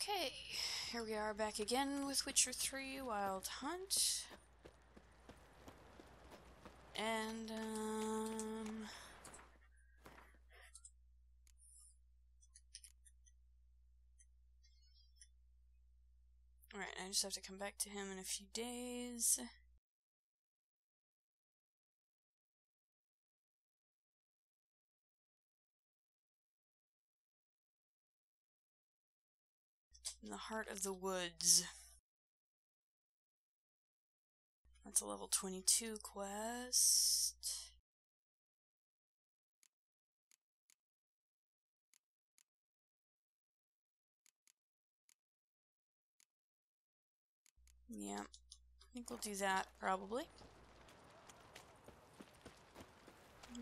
Okay, here we are back again with Witcher 3 Wild Hunt. And, alright, I just have to come back to him in a few days. In the heart of the woods. That's a level 22 quest. Yeah, I think we'll do that, probably.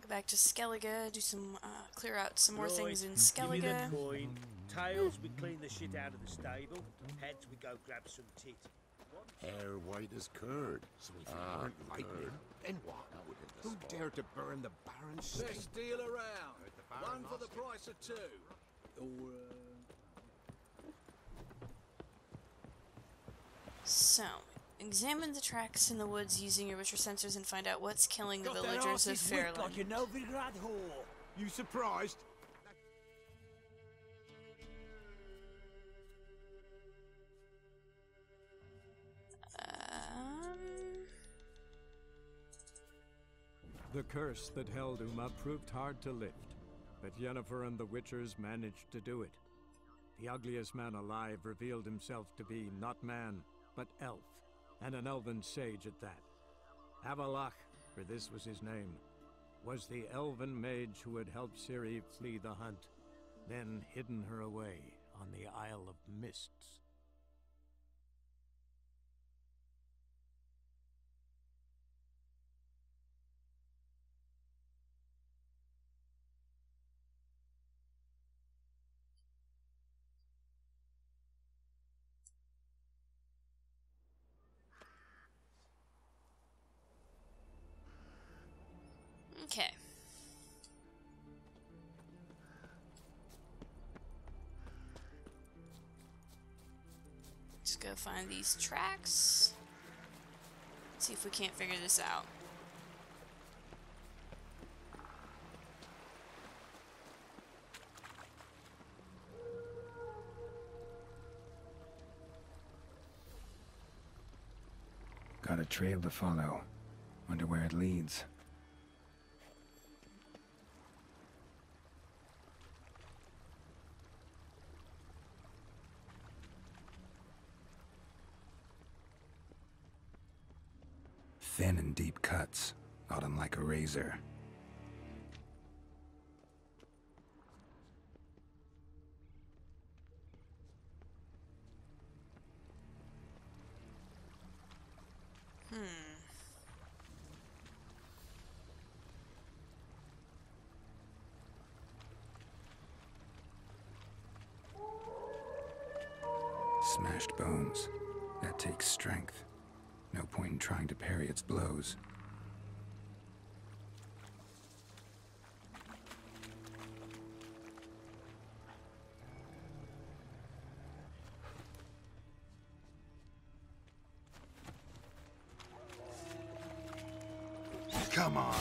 Go back to Skellige, do some, clear out some more things in Skellige. Give me the coin. Tails, we clean the shit out of the stable. Heads, we go grab some tit. Hair white as curd. So if you weren't lightning, then what? Who dared to burn the Baron's Let's stable? deal around. One for the price of two. Or, So, examine the tracks in the woods using your Witcher sensors and find out what's killing the villagers of Fairland. Like a Novigrad whore. You surprised? The curse that held Uma proved hard to lift, but Yennefer and the Witchers managed to do it. The ugliest man alive revealed himself to be not man, but elf, and an elven sage at that. Avalach, for this was his name, was the elven mage who had helped Ciri flee the hunt, then hidden her away on the Isle of Mists. Okay. Let's go find these tracks. See if we can't figure this out. Got a trail to follow. Wonder where it leads. Thin and deep cuts, got him like a razor. Smashed bones. That takes strength. No point in trying to parry its blows. Come on.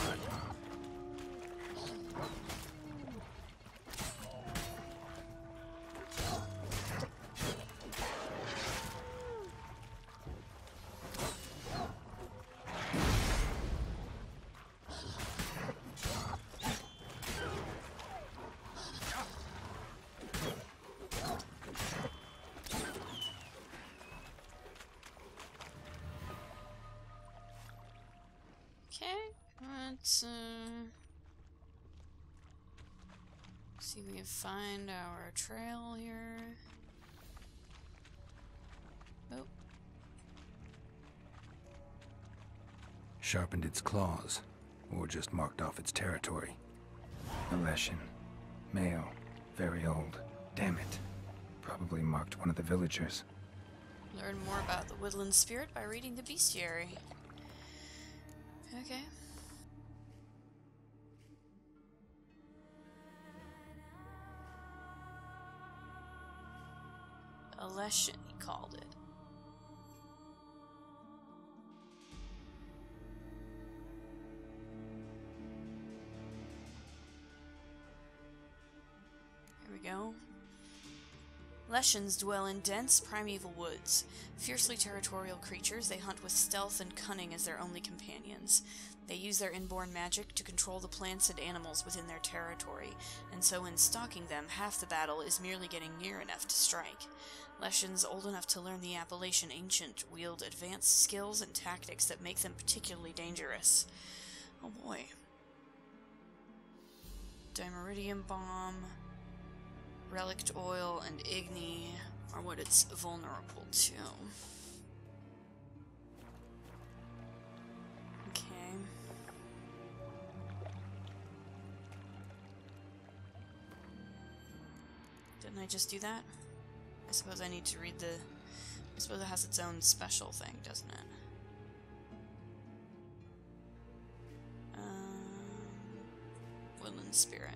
Okay, let's see if we can find our trail here. Oh, Sharpened its claws, or just marked off its territory. A Leshen. Male. Very old. Damn it. Probably marked one of the villagers. learn more about the woodland spirit by reading the bestiary. Okay. Leshen, he called it. Here we go. Leshens dwell in dense, primeval woods. Fiercely territorial creatures, they hunt with stealth and cunning as their only companions. They use their inborn magic to control the plants and animals within their territory, and so in stalking them, half the battle is merely getting near enough to strike. Leshens, old enough to learn the appellation Ancient, wield advanced skills and tactics that make them particularly dangerous. Oh boy. Dimeridium Bomb, Relict Oil, and Igni are what it's vulnerable to. Okay. Didn't I just do that? I suppose I need to read the... I suppose it has its own special thing, doesn't it? Woodland Spirit.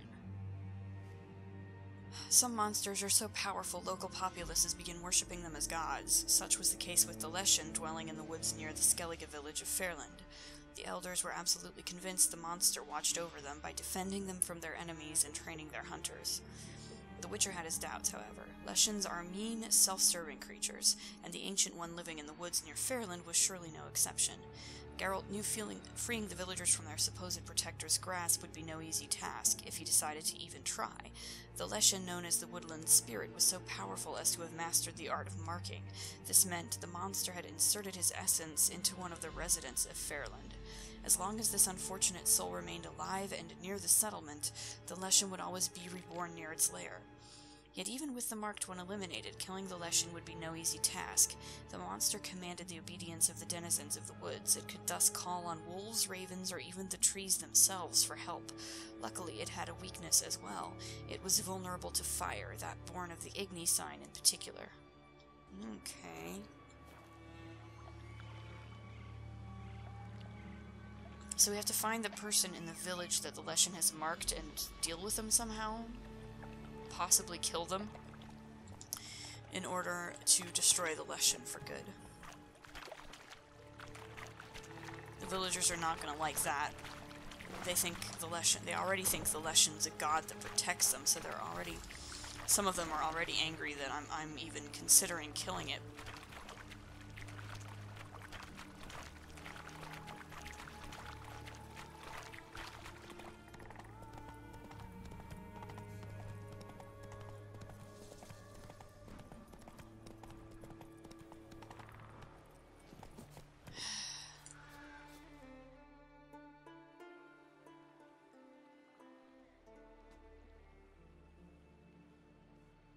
Some monsters are so powerful local populaces begin worshipping them as gods. Such was the case with the Leshen dwelling in the woods near the Skellige village of Fairland. The elders were absolutely convinced the monster watched over them by defending them from their enemies and training their hunters. The Witcher had his doubts, however. Leshens are mean, self-serving creatures, and the Ancient One living in the woods near Fairland was surely no exception. Geralt knew freeing the villagers from their supposed protector's grasp would be no easy task, if he decided to even try. The Leshen, known as the Woodland Spirit, was so powerful as to have mastered the art of marking. This meant the monster had inserted his essence into one of the residents of Fairland. As long as this unfortunate soul remained alive and near the settlement, the Leshen would always be reborn near its lair. Yet even with the Marked One eliminated, killing the Leshen would be no easy task. The monster commanded the obedience of the denizens of the woods. It could thus call on wolves, ravens, or even the trees themselves for help. Luckily, it had a weakness as well. It was vulnerable to fire, that born of the Igni sign in particular. Okay. So we have to find the person in the village that the Leshen has marked and deal with them somehow? Possibly kill them in order to destroy the Leshen for good. The villagers are not going to like that. They think the Leshen, they already think the Leshen's a god that protects them, so they're already, some of them are already angry that I'm even considering killing it.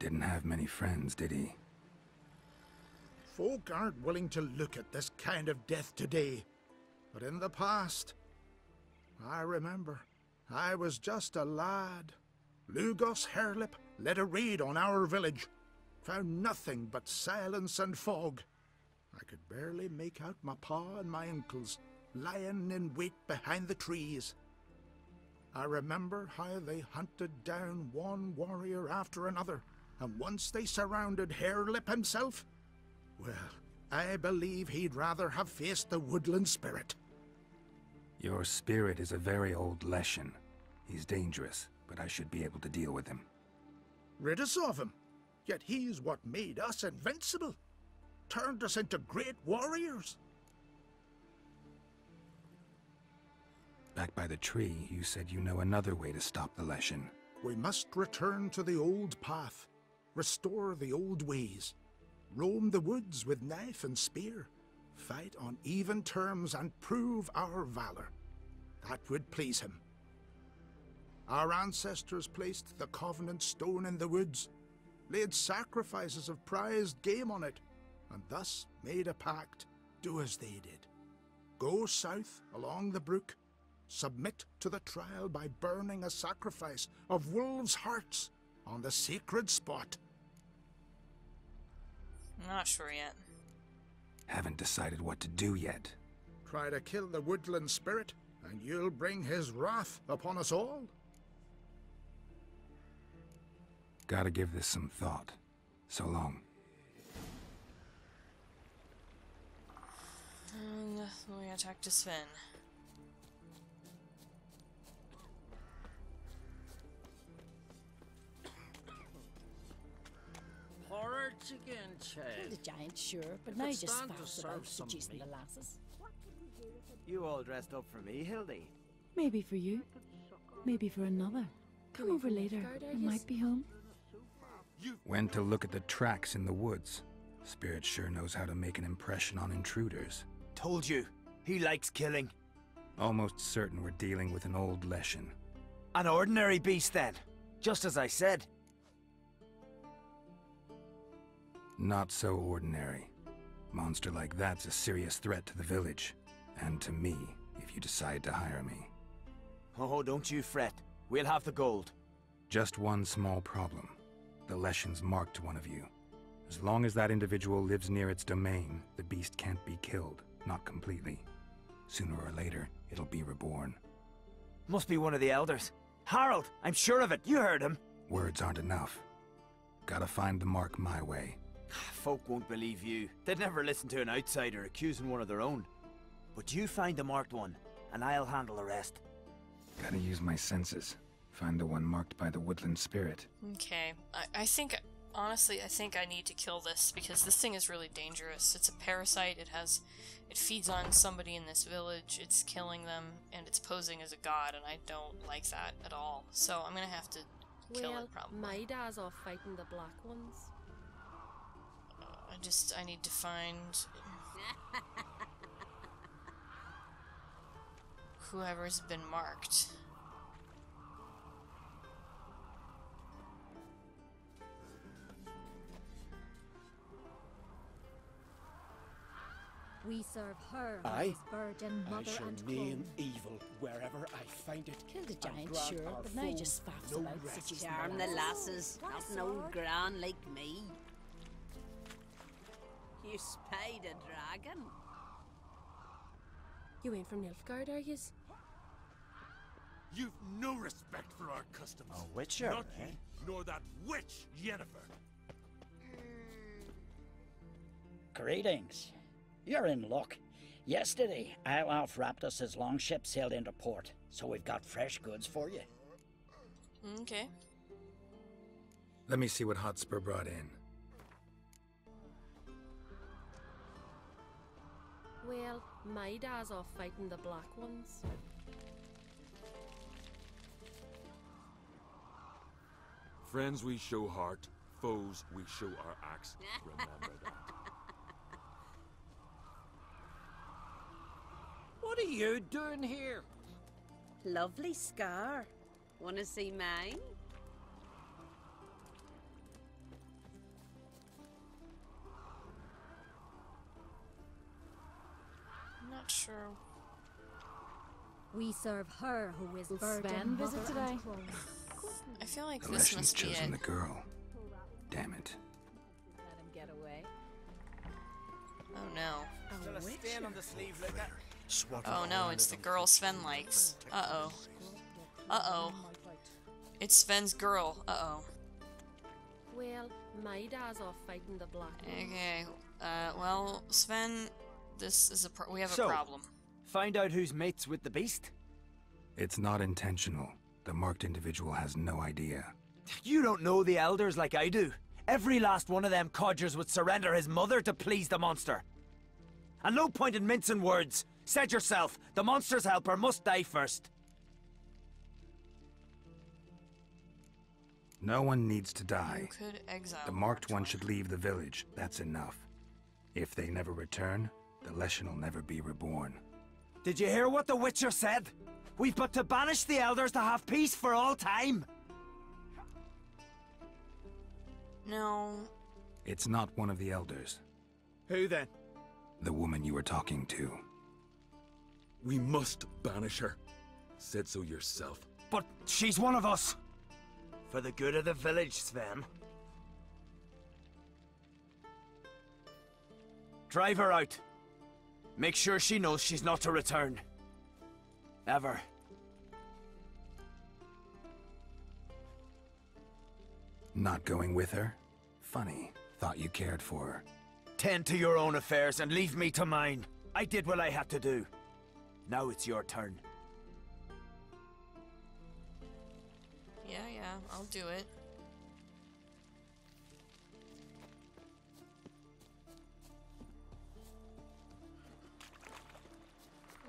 Didn't have many friends, did he? Folk aren't willing to look at this kind of death today. But in the past, I remember, I was just a lad. Lugos Hairlip led a raid on our village. Found nothing but silence and fog. I could barely make out my pa and my uncles lying in wait behind the trees. I remember how they hunted down one warrior after another, and once they surrounded Hairlip himself, well, I believe he'd rather have faced the Woodland Spirit. Your spirit is a very old Leshen. He's dangerous, but I should be able to deal with him. Rid us of him, yet he's what made us invincible. Turned us into great warriors. Back by the tree, you said you know another way to stop the Leshen. We must return to the old path, restore the old ways, roam the woods with knife and spear, fight on even terms and prove our valor. That would please him. Our ancestors placed the Covenant Stone in the woods, laid sacrifices of prized game on it, and thus made a pact, do as they did. Go south along the brook, submit to the trial by burning a sacrifice of wolves' hearts on the sacred spot. Not sure yet. Haven't decided what to do yet. Try to kill the Woodland Spirit, and you'll bring his wrath upon us all. Gotta give this some thought. So long. gotta talk to Sven. Porridge again, child. The giant, sure, but If now it's just stand to faffs serve about some seducing the meat. lasses. You all dressed up for me, Hildy? Maybe for you. Maybe for another. Come over later. I might be home. Went to look at the tracks in the woods. Spirit sure knows how to make an impression on intruders. Told you, he likes killing. Almost certain we're dealing with an old Leshen. An ordinary beast then, just as I said. Not so ordinary. Monster like that's a serious threat to the village. And to me, if you decide to hire me. Oh, don't you fret. We'll have the gold. Just one small problem. The Leshen's marked one of you. As long as that individual lives near its domain, the beast can't be killed. Not completely. Sooner or later, it'll be reborn. Must be one of the elders. Harold, I'm sure of it. You heard him. Words aren't enough. Gotta find the mark my way. Folk won't believe you. They'd never listen to an outsider accusing one of their own. But you find the marked one, and I'll handle the rest. Gotta use my senses. Find the one marked by the woodland spirit. Okay, I think, honestly, I think I need to kill this, because this thing is really dangerous. It's a parasite, it feeds on somebody in this village, it's killing them, and it's posing as a god, and I don't like that at all. So I'm gonna have to kill it, probably. My dad's off fighting the black ones. I need to find whoever's been marked. We serve her, Aye. his virgin I mother shall and name clone. evil wherever I find it. Killed the and giant, grant sure, our but now foes just faffs no about rest. seducing Charm the lasses, What a not an old sword. gran like me. You spied a dragon? You ain't from Nilfgaard, are yous? You've no respect for our customs. A witcher, Not eh? he, nor that witch, Yennefer. Greetings. You're in luck. Yesterday, Olaf Raptus's longship sailed into port, so we've got fresh goods for you. Okay. Let me see what Hotspur brought in. Well, my dad's off fighting the black ones. Friends we show heart, foes we show our axe. Remember that. What are you doing here? Lovely scar. Wanna see mine? I'm not sure. We serve her who is virgin Sven mother visit and today? clone. I feel like The this Leshen's must be chosen it. the girl. Damn it. Let him get away. Oh no. Still a stain on the sleeve like that. Oh no, it's the girl Sven likes. Uh-oh. Uh-oh. It's Sven's girl. Uh-oh. Well, my dad's off fighting the black ones. Okay. Well, Sven, this is we have a So, problem. Find out who's mates with the beast? It's not intentional. The marked individual has no idea. You don't know the elders like I do. Every last one of them codgers would surrender his mother to please the monster. And no point in mincing words. Said yourself, the monster's helper must die first. No one needs to die. You could exile The marked one should leave the village. That's enough. If they never return, the Leshen will never be reborn. Did you hear what the Witcher said? We've but to banish the elders to have peace for all time. No. It's not one of the elders. Who then? The woman you were talking to. We must banish her. Said so yourself. But she's one of us. For the good of the village, Sven. Drive her out. Make sure she knows she's not to return. Ever. Not going with her? Funny. Thought you cared for her. Tend to your own affairs and leave me to mine. I did what I had to do. Now it's your turn. Yeah, I'll do it.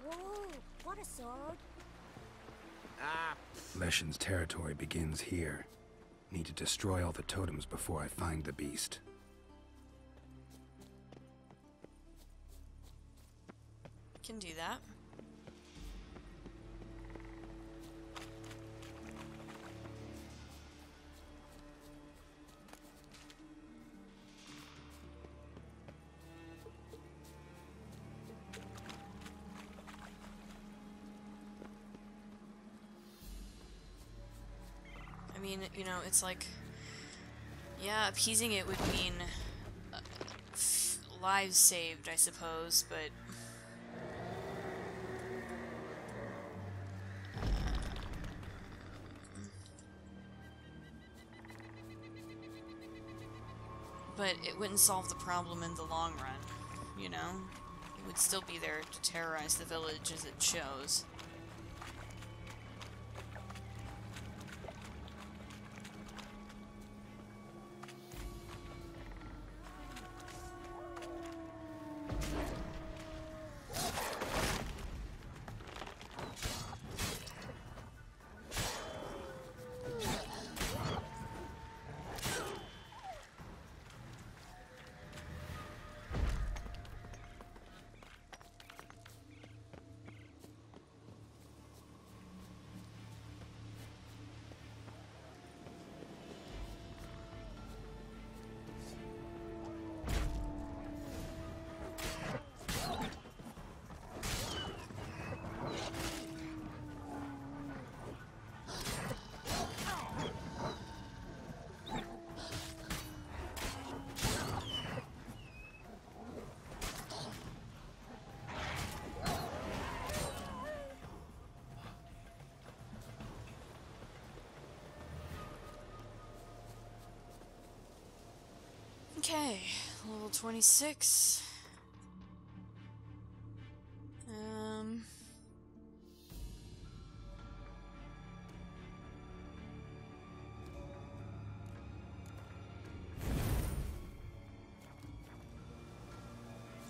Whoa, what a sword. Leshen's territory begins here. Need to destroy all the totems before I find the beast. Can do that. I mean, you know, it's like, yeah, appeasing it would mean lives saved, I suppose, but it wouldn't solve the problem in the long run, you know? It would still be there to terrorize the village as it shows. Okay, level 26.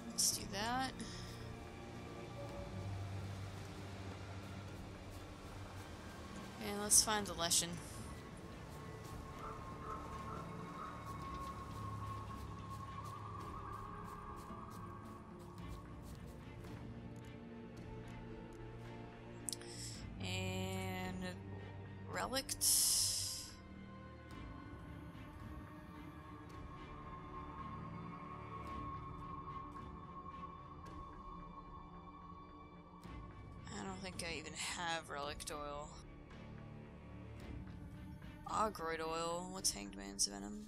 Let's do that. And let's find the Leshen. Relict. I don't think I even have relict oil. Ogroid oil. What's Hanged Man's Venom?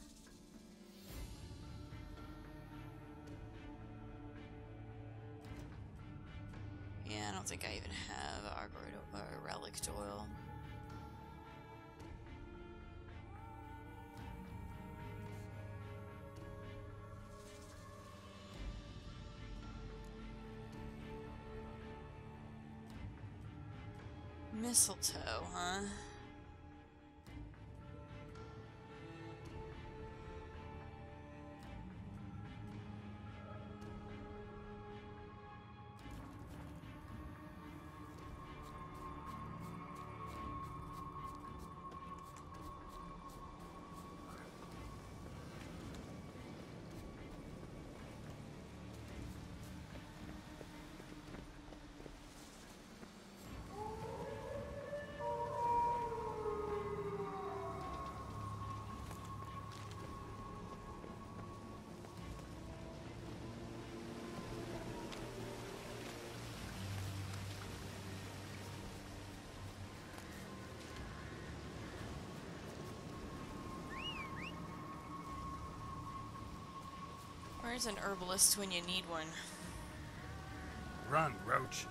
Yeah, I don't think I even have Ogroid or relict oil. Mistletoe, huh? Where's an herbalist when you need one? Run, Roach.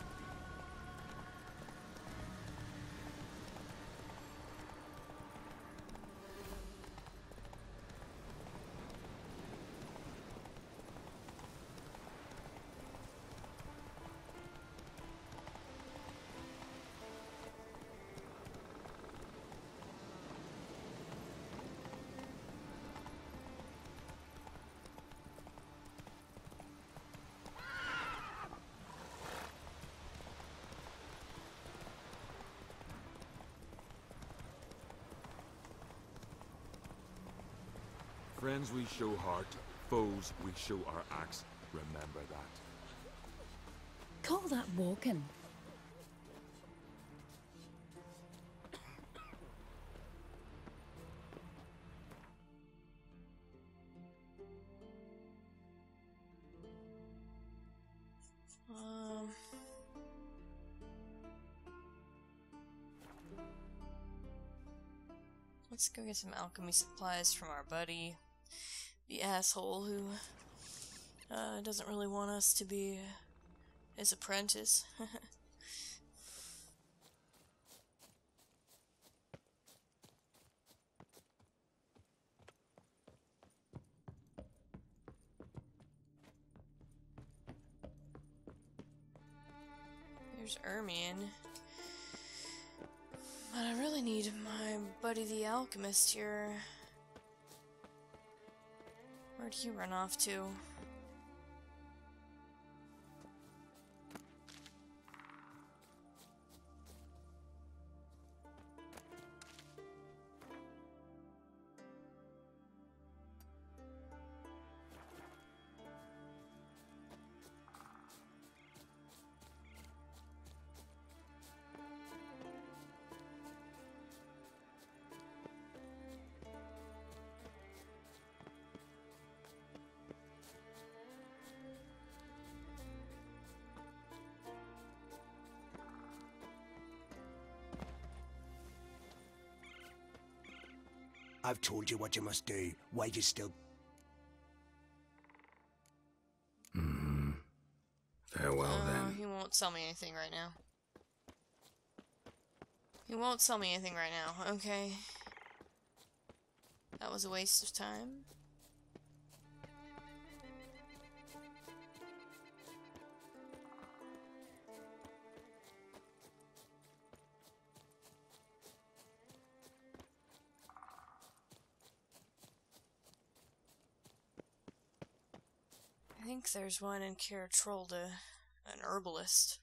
Friends we show heart, foes we show our axe. Remember that. Call that walking. Let's go get some alchemy supplies from our buddy, the asshole who doesn't really want us to be his apprentice. There's Ermion. But I really need my buddy the alchemist here. Where'd he run off to? I've told you what you must do. Why do you still... Farewell, then. He won't sell me anything right now. He won't sell me anything right now. Okay. That was a waste of time. I think there's one in Caratrolda, an herbalist.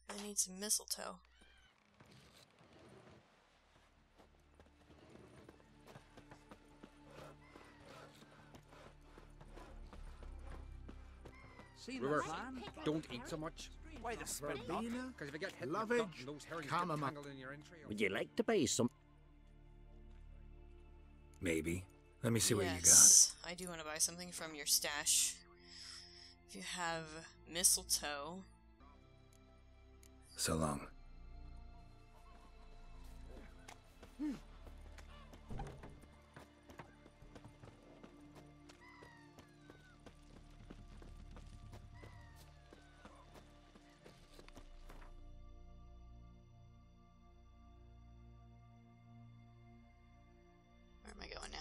I need some mistletoe. River, don't eat so much. Why the spit not? Because if you get hit in the gut, and those herrings get tangled in your entrails. Would you like to buy some? Maybe. Let me see what you got. Yes, I do want to buy something from your stash. If you have mistletoe. So long. Where am I going now?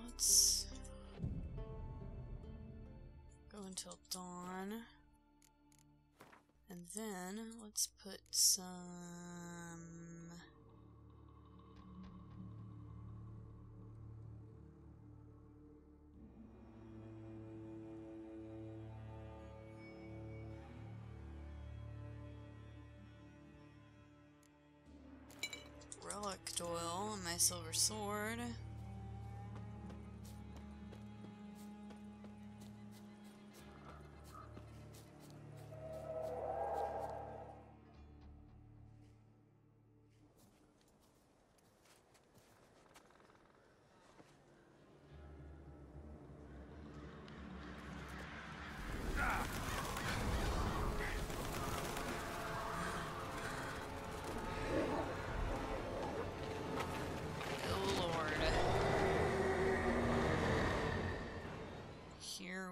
Let's go until dawn, and then let's put some relic oil on my silver sword.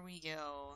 we go.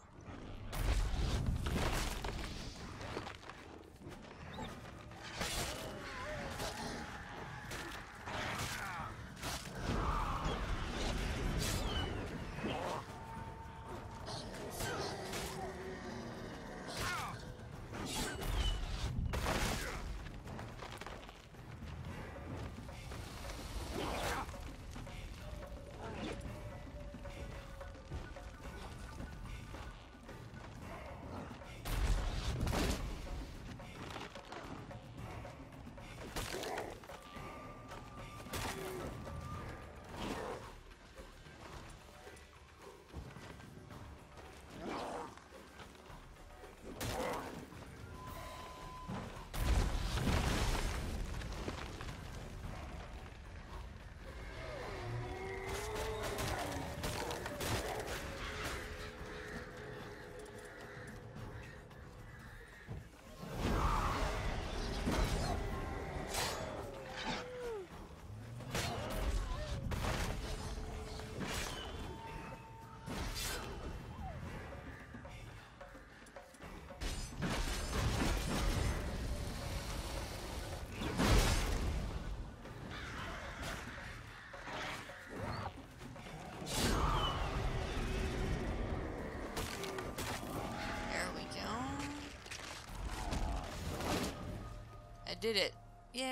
Did it. Yay!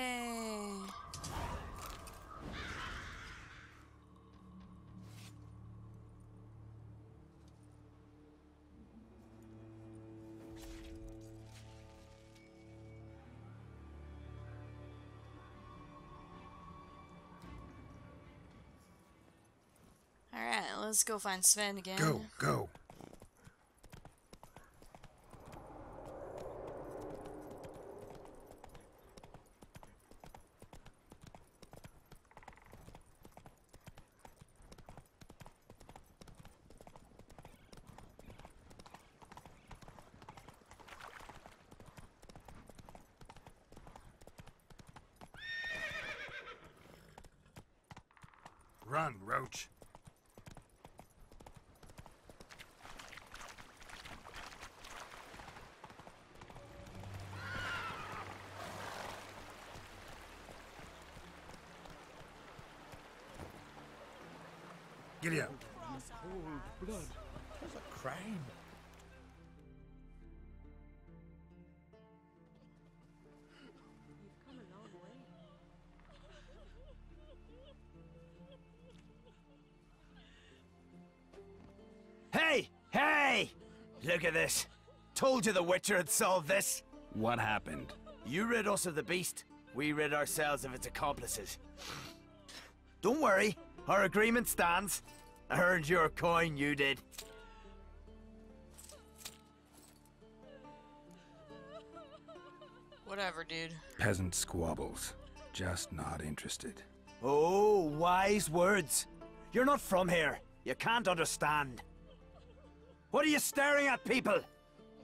Alright, let's go find Sven again. Go. Run, Roach. Giddy up. Cold blood. It's a crime. Hey! Look at this. Told you the Witcher had solved this. What happened? You rid us of the beast. We rid ourselves of its accomplices. Don't worry. Our agreement stands. I earned your coin, you did. Whatever, dude. Peasant squabbles. Just not interested. Oh, wise words. You're not from here. You can't understand. What are you staring at, people?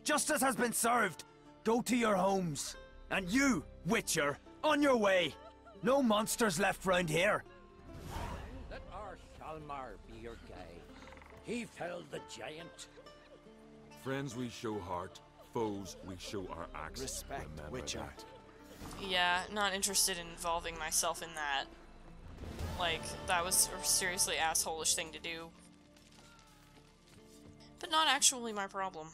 Justice has been served. Go to your homes. And you, Witcher, on your way. No monsters left round here. Let our Shalmar be your guide. He felled the giant. Friends we show heart, foes we show our axe. Respect, Remember Witcher. that. Yeah, not interested in involving myself in that. Like, that was a seriously asshole-ish thing to do. But not actually my problem.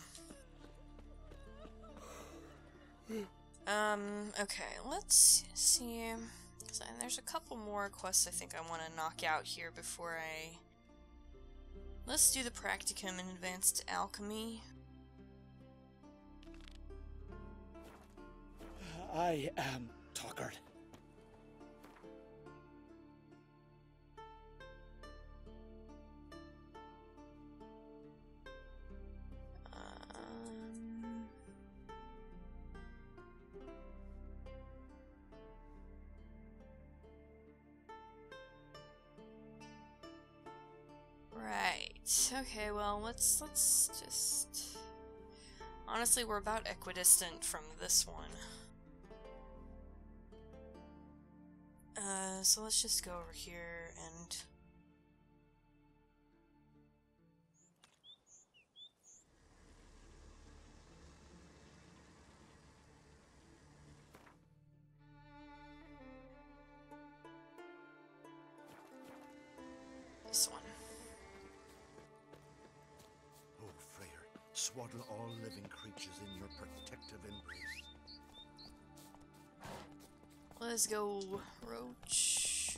Okay, let's see. There's a couple more quests I think I want to knock out here before I... Let's do the Practicum in Advanced Alchemy. I am Tuckered. Right. Okay, well, let's just... Honestly, we're about equidistant from this one. So let's just go over here and... swaddle all living creatures in your protective embrace. Let's go, Roach.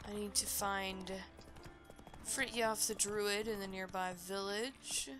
I need to find Fritjof the Druid in the nearby village.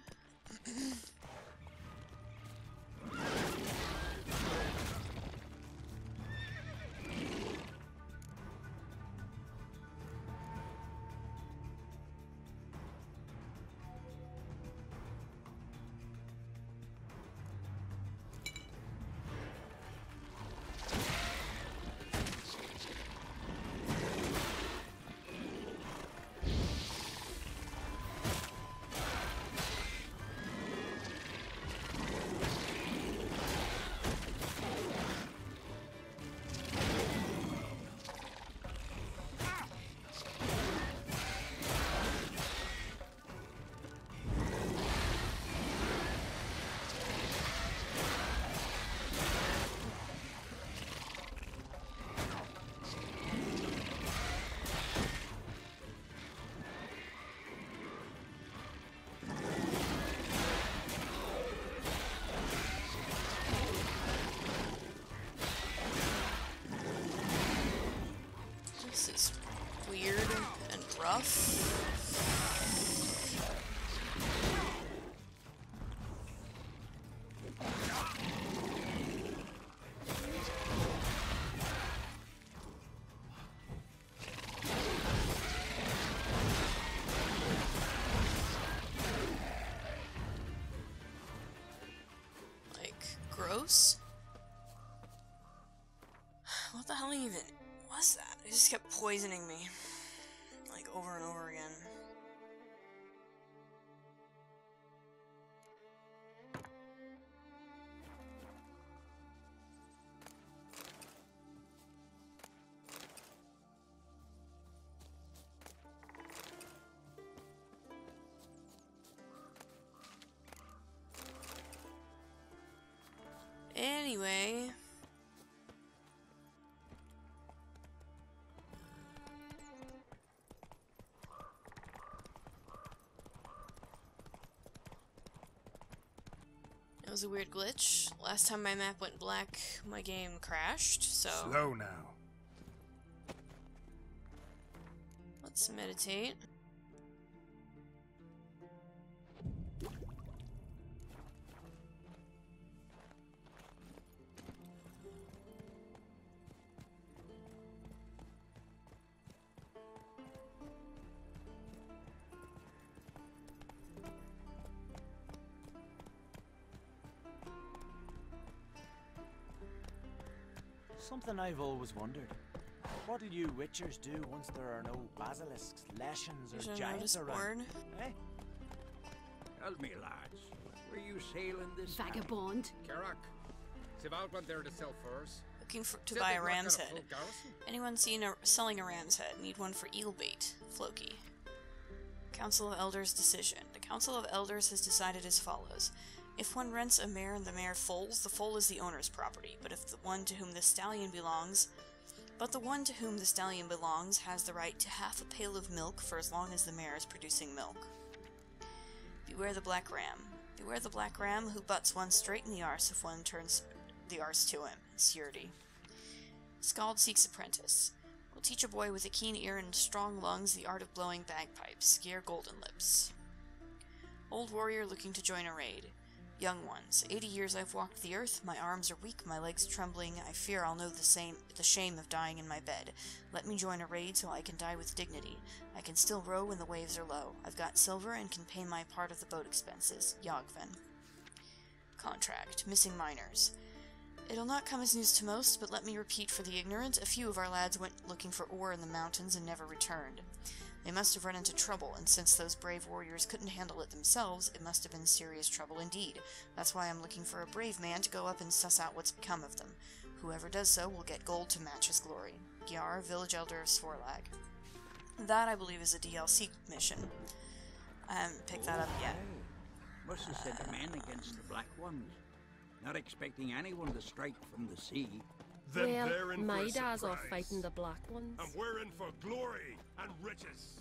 This is weird and rough. Like, gross? What the hell even was that? It just kept poisoning me. Like, over and over again. Anyway... It was a weird glitch. Last time my map went black, my game crashed, so... Slow now. Let's meditate. Something I've always wondered. What'll you witchers do once there are no basilisks, leshens, or giants around? Eh? Tell me, lads, were you sailing this Vagabond. Carrack. Sival went there to sell furs. Looking to buy a ram's head. Anyone selling a ram's head? Need one for eel bait. Floki. Council of Elders decision. The Council of Elders has decided as follows. If one rents a mare and the mare foals, the foal is the owner's property, but if the one to whom the stallion belongs has the right to half a pail of milk for as long as the mare is producing milk. Beware the black ram. Beware the black ram who butts one straight in the arse if one turns the arse to him. Surety. Skald seeks apprentice. Will teach a boy with a keen ear and strong lungs the art of blowing bagpipes. Scare golden lips. Old warrior looking to join a raid. Young ones, 80 years I've walked the earth, my arms are weak, my legs trembling, I fear I'll know the shame of dying in my bed. Let me join a raid so I can die with dignity. I can still row when the waves are low. I've got silver and can pay my part of the boat expenses. Yogven. Contract. Missing miners. It'll not come as news to most, but let me repeat for the ignorant, a few of our lads went looking for ore in the mountains and never returned. They must have run into trouble, and since those brave warriors couldn't handle it themselves, it must have been serious trouble indeed. That's why I'm looking for a brave man to go up and suss out what's become of them. Whoever does so will get gold to match his glory. Gyar, Village Elder of Svorlag. That, I believe, is a DLC mission. I haven't picked that up yet. Must have sent men against the Black Ones. Not expecting anyone to strike from the sea. Well, they're in for my a dad's off surprise. fighting the black ones. And we're in for glory and riches.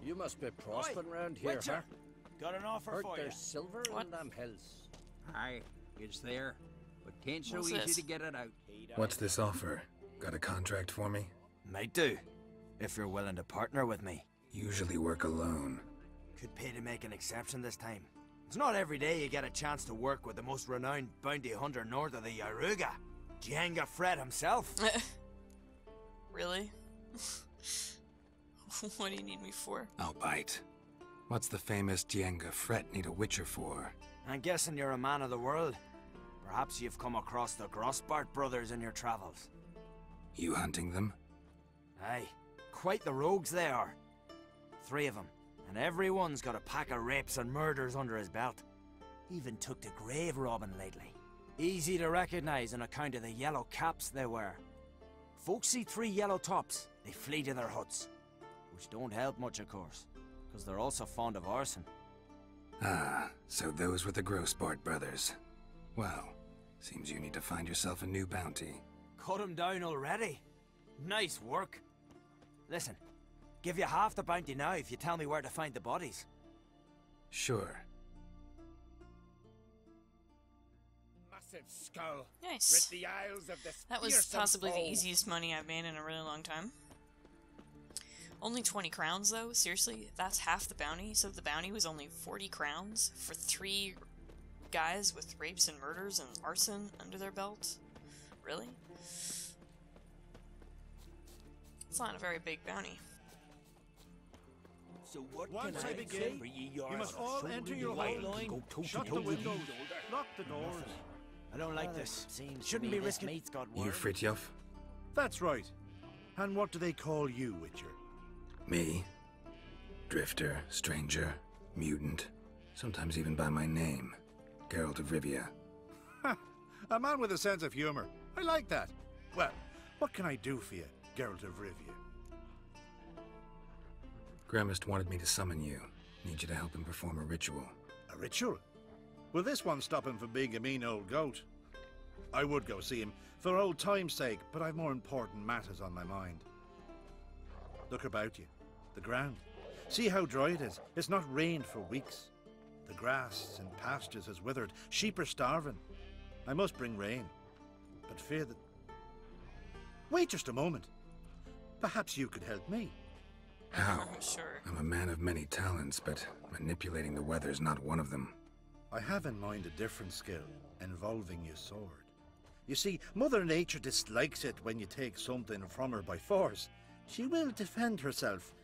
You must be prospering around here, Witcher. huh? Got an offer Heard for you. there's silver in them hills. Aye, it's there, but 'tain't so What's easy this? to get it out. What's this offer? Got a contract for me? Might do, if you're willing to partner with me. Usually work alone. Could pay to make an exception this time. It's not every day you get a chance to work with the most renowned bounty hunter north of the Yaruga, Jenga Fred himself. Really? What do you need me for? I'll bite. What's the famous Jenga Fret need a witcher for? I'm guessing you're a man of the world. Perhaps you've come across the Grossbart brothers in your travels. You hunting them? Aye, quite the rogues they are. 3 of them, and every one's got a pack of rapes and murders under his belt. Even took to grave robbing lately. Easy to recognize on account of the yellow caps they wear. Folks see 3 yellow tops, they flee to their huts. Which don't help much, of course, because they're also fond of arson. Ah, so those were the Grossbart brothers. Well, seems you need to find yourself a new bounty. Cut him down already? Nice work. Listen, give you half the bounty now if you tell me where to find the bodies. Sure. Massive skull. Nice. Rid the Isles of the That was fearsome possibly the foe. easiest money I've made in a really long time. Only 20 crowns, though? Seriously? That's half the bounty? So the bounty was only 40 crowns for 3 guys with rapes and murders and arson under their belt? Really? It's not a very big bounty. So what Once can I I begin, say for ye you must all enter your home, shut the windows, lock the doors. I don't like this. Shouldn't be risking. Mate's got You Fritjof? That's right. And what do they call you, Witcher? Me? Drifter, stranger, mutant, sometimes even by my name. Geralt of Rivia. A man with a sense of humor. I like that. Well, what can I do for you, Geralt of Rivia? Gremist wanted me to summon you. Need you to help him perform a ritual. A ritual? Will this one stop him from being a mean old goat? I would go see him for old time's sake, but I've more important matters on my mind. Look about you. The ground. See how dry it is. It's not rained for weeks. The grass in pastures has withered. Sheep are starving. I must bring rain, but fear that... Wait just a moment. Perhaps you could help me. How? Sure. I'm a man of many talents, but manipulating the weather's not one of them. I have in mind a different skill, involving your sword. You see, Mother Nature dislikes it when you take something from her by force. She will defend herself.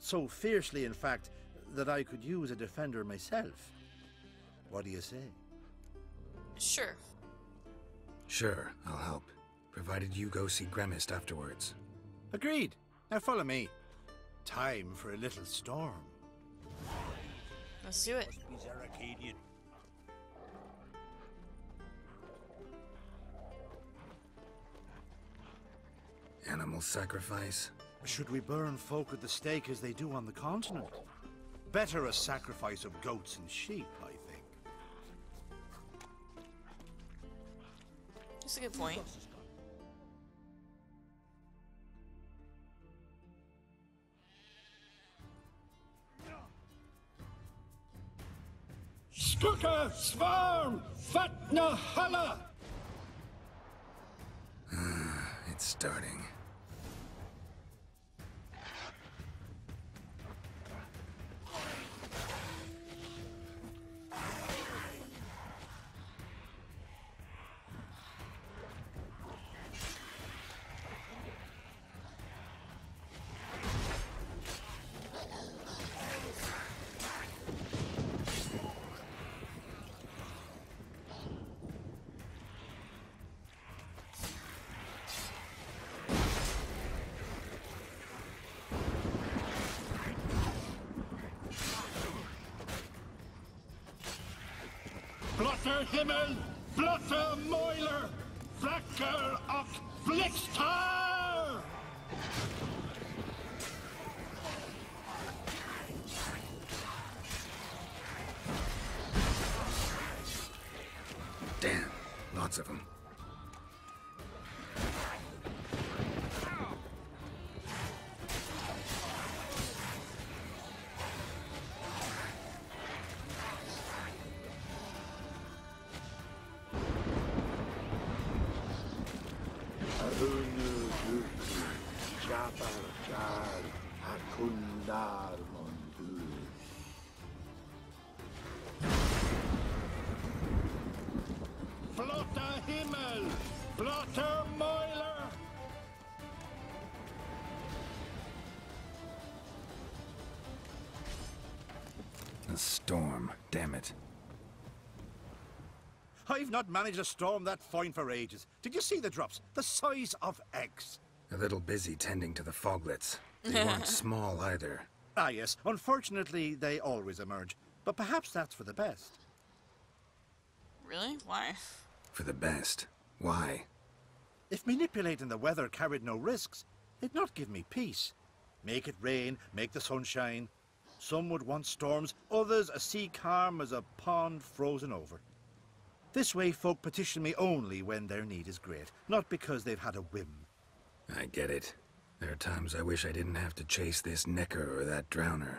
So fiercely, in fact, that I could use a defender myself. What do you say? Sure. Sure, I'll help. Provided you go see Gremist afterwards. Agreed. Now follow me. Time for a little storm. Let's do it. Must be Zaracadian. Animal sacrifice? Should we burn folk at the stake as they do on the continent? Better a sacrifice of goats and sheep, I think. That's a good point. Skuka Svarm Fatna Hala! It's starting. Blotter Himmel, Blotter Moiler, Flacker och Blixtar! Damn, lots of them. Abarjar Hakundar Mondu. Flotter Himmel! Flotter Mäuler! A storm, damn it. I've not managed a storm that fine for ages. Did you see the drops? The size of eggs. A little busy tending to the foglets. They weren't small either. Ah, yes. Unfortunately, they always emerge. But perhaps that's for the best. Really? Why? For the best. Why? If manipulating the weather carried no risks, it'd not give me peace. Make it rain, make the sun shine. Some would want storms, others a sea calm as a pond frozen over. This way folk petition me only when their need is great, not because they've had a whim. I get it. There are times I wish I didn't have to chase this necker or that drowner.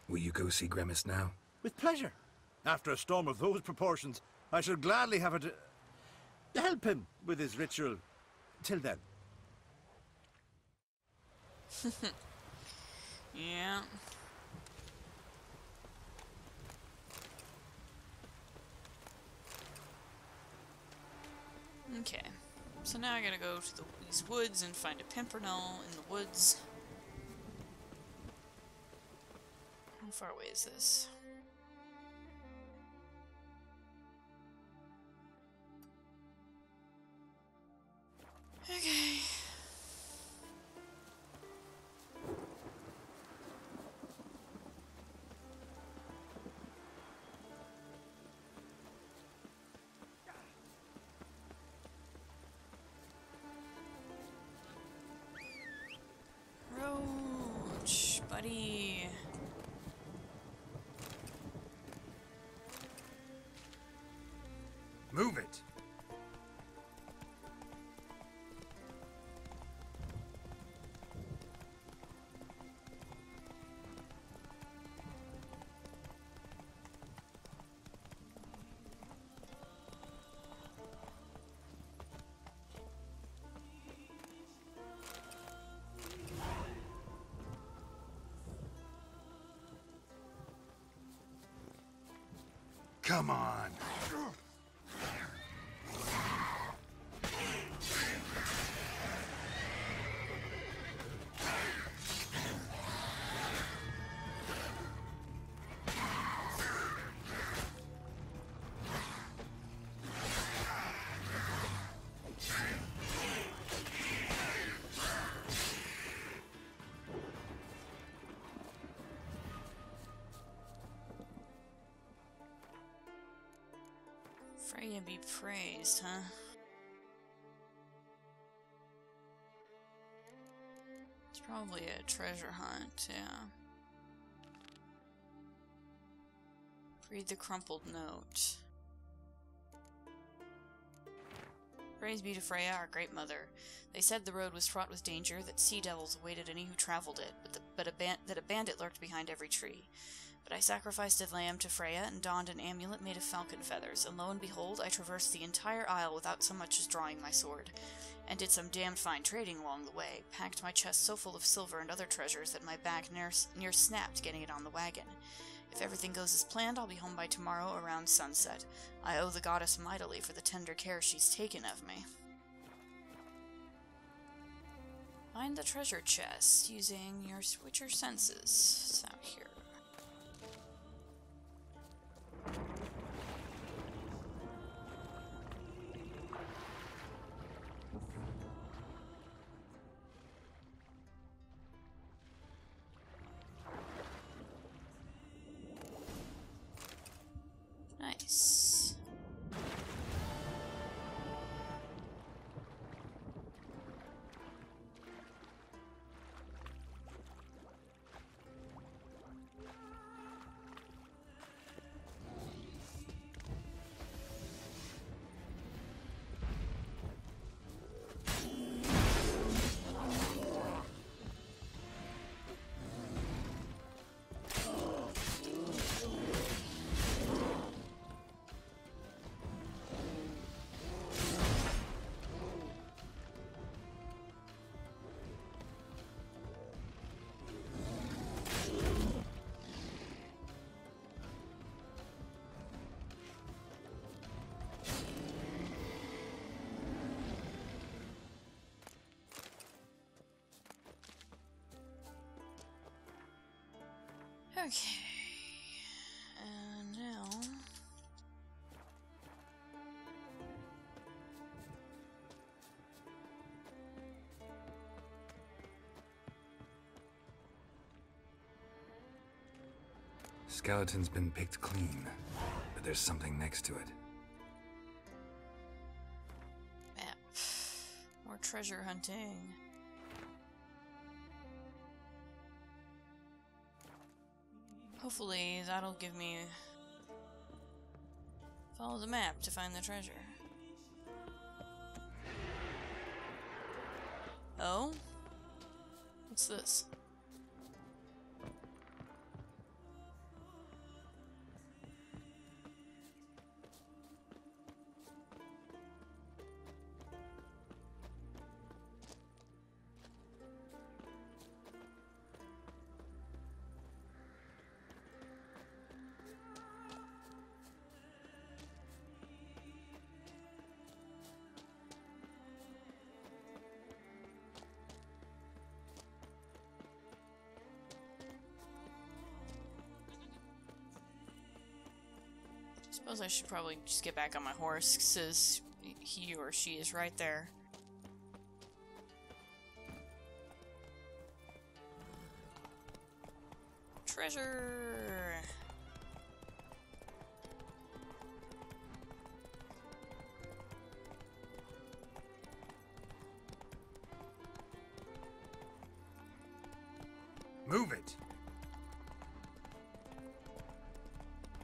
Will you go see Grimace now? With pleasure. After a storm of those proportions, I should gladly have it to help him with his ritual. Till then. Yeah. Okay. So now I gotta go to these woods and find a pimpernel in the woods. How far away is this? Okay. Roach, buddy. Move it! Come on! Freya be praised, huh? It's probably a treasure hunt, yeah. Read the crumpled note. Praise be to Freya, our great mother. They said the road was fraught with danger, that sea devils awaited any who traveled it, that a bandit lurked behind every tree. But I sacrificed a lamb to Freya and donned an amulet made of falcon feathers, and lo and behold, I traversed the entire isle without so much as drawing my sword, and did some damned fine trading along the way, packed my chest so full of silver and other treasures that my back near snapped getting it on the wagon. If everything goes as planned, I'll be home by tomorrow around sunset. I owe the goddess mightily for the tender care she's taken of me. Find the treasure chest using your switcher senses. It's out here. Nice. Okay. And now... Skeleton's been picked clean, but there's something next to it. Map. More treasure hunting. Hopefully that'll give me... Follow the map to find the treasure. Oh? What's this? Suppose I should probably just get back on my horse, since he or she is right there. Treasure! Move it!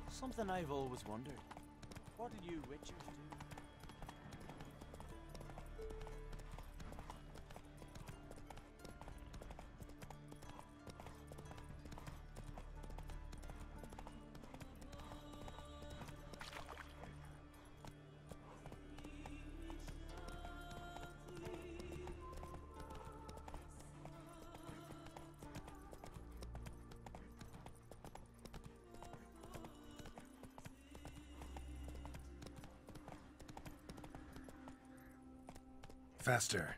Something I've always wondered. What do you witchers do? Faster.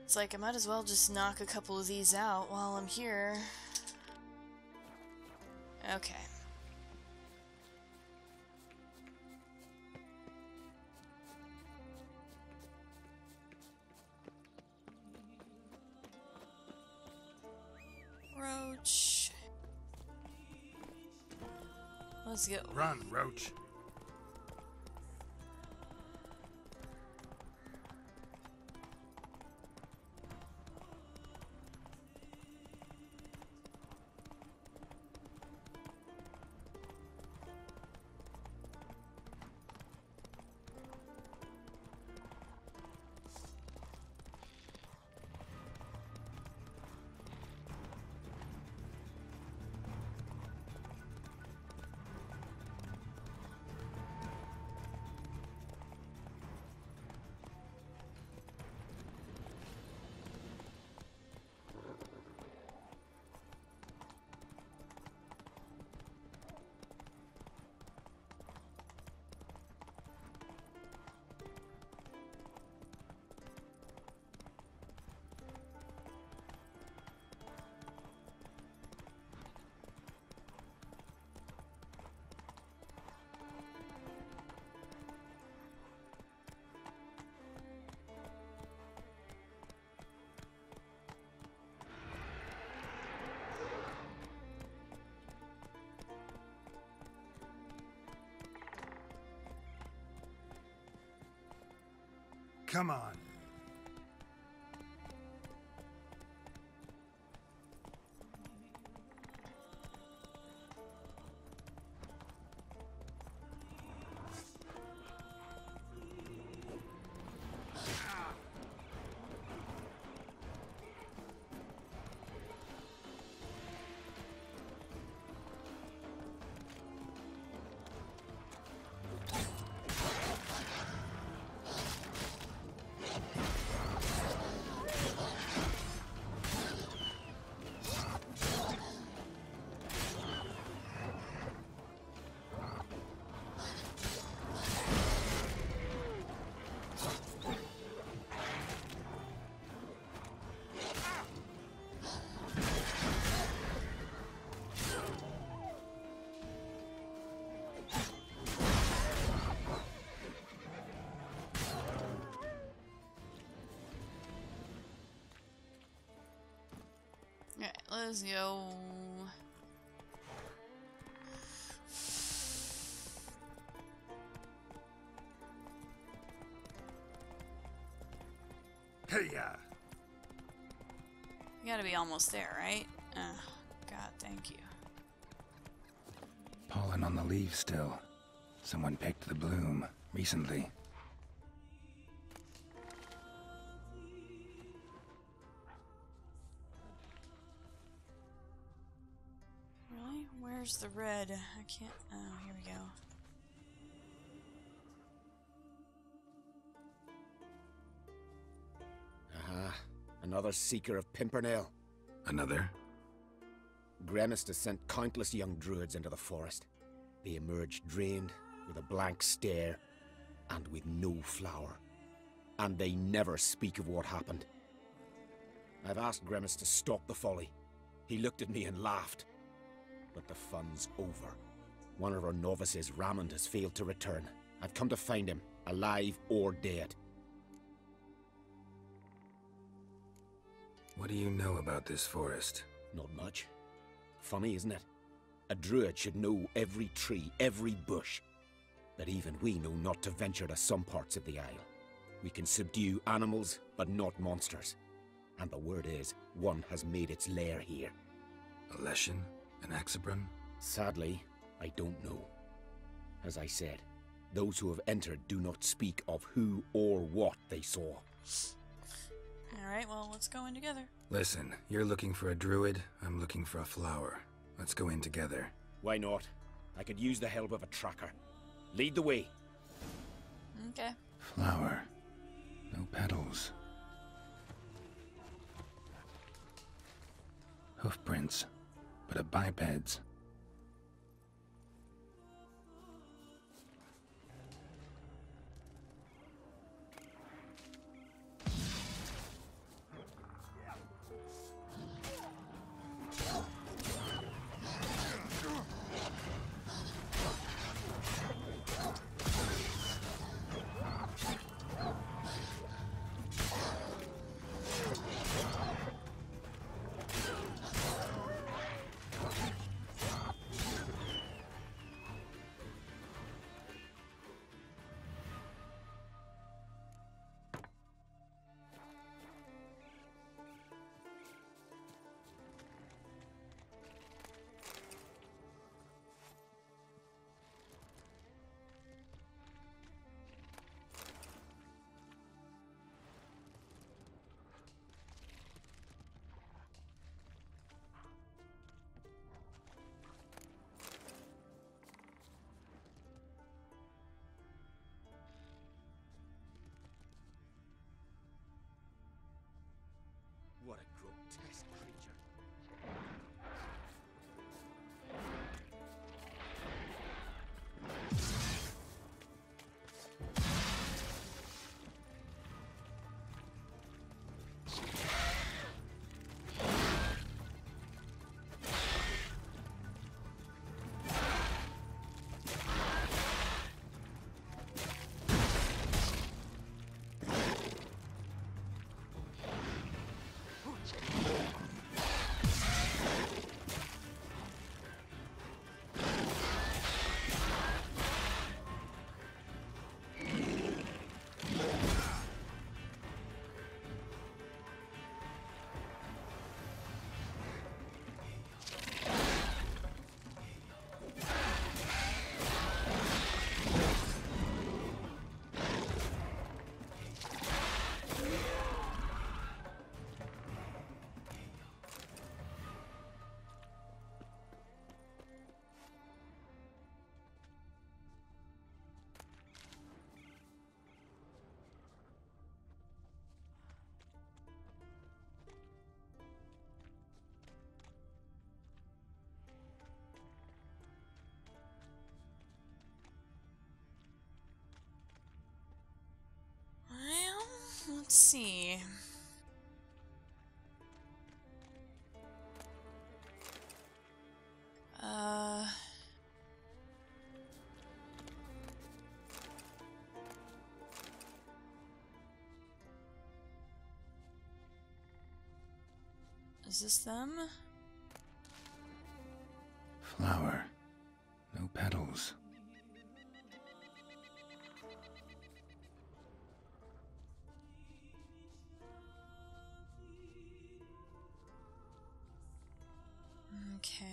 It's like I might as well just knock a couple of these out while I'm here. Okay. Roach. Let's go. Run, Roach. Come on. Alright, let's go. Hey, yeah. We gotta be almost there, right? God, thank you. Pollen on the leaves still. Someone picked the bloom recently. Really? Where's the red? I can't. Oh, here we go. Aha. Another seeker of Pimpernel. Another? Gremis has sent countless young druids into the forest. They emerge drained, with a blank stare, and with no flower. And they never speak of what happened. I've asked Gremis to stop the folly. He looked at me and laughed. But the fun's over. One of our novices, Ramond, has failed to return. I've come to find him, alive or dead. What do you know about this forest? Not much. Funny, isn't it? A druid should know every tree, every bush. But even we know not to venture to some parts of the isle. We can subdue animals, but not monsters. And the word is, one has made its lair here. A Leshen? An Axabron? Sadly, I don't know. As I said, those who have entered do not speak of who or what they saw. Alright, well, let's go in together. Listen, you're looking for a druid, I'm looking for a flower. Let's go in together. Why not? I could use the help of a tracker. Lead the way. Okay. Flower. No petals. Hoofprints, but a biped's. see. Is this them? Flower. No petals. Okay.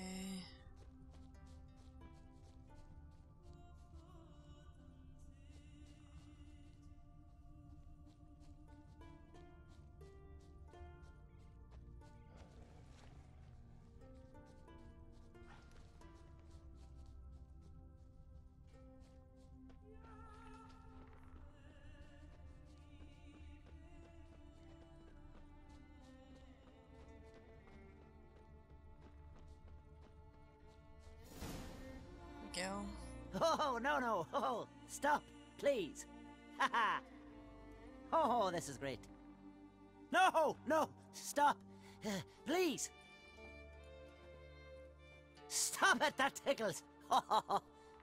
Go. Oh, no. Oh, stop, please. Haha. Oh, this is great. No, stop. Please. Stop it, that tickles.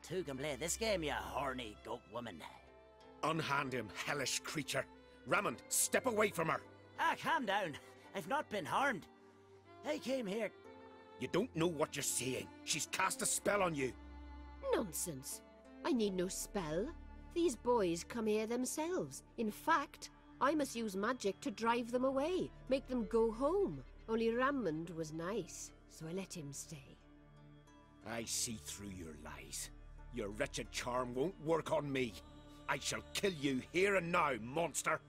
Two can play this game, you horny goat woman. Unhand him, hellish creature. Raymond, step away from her. Ah, calm down. I've not been harmed. I came here. You don't know what you're saying. She's cast a spell on you. Nonsense. I need no spell. These boys come here themselves. In fact, I must use magic to drive them away, make them go home. Only Raymond was nice, so I let him stay. I see through your lies. Your wretched charm won't work on me. I shall kill you here and now, monster.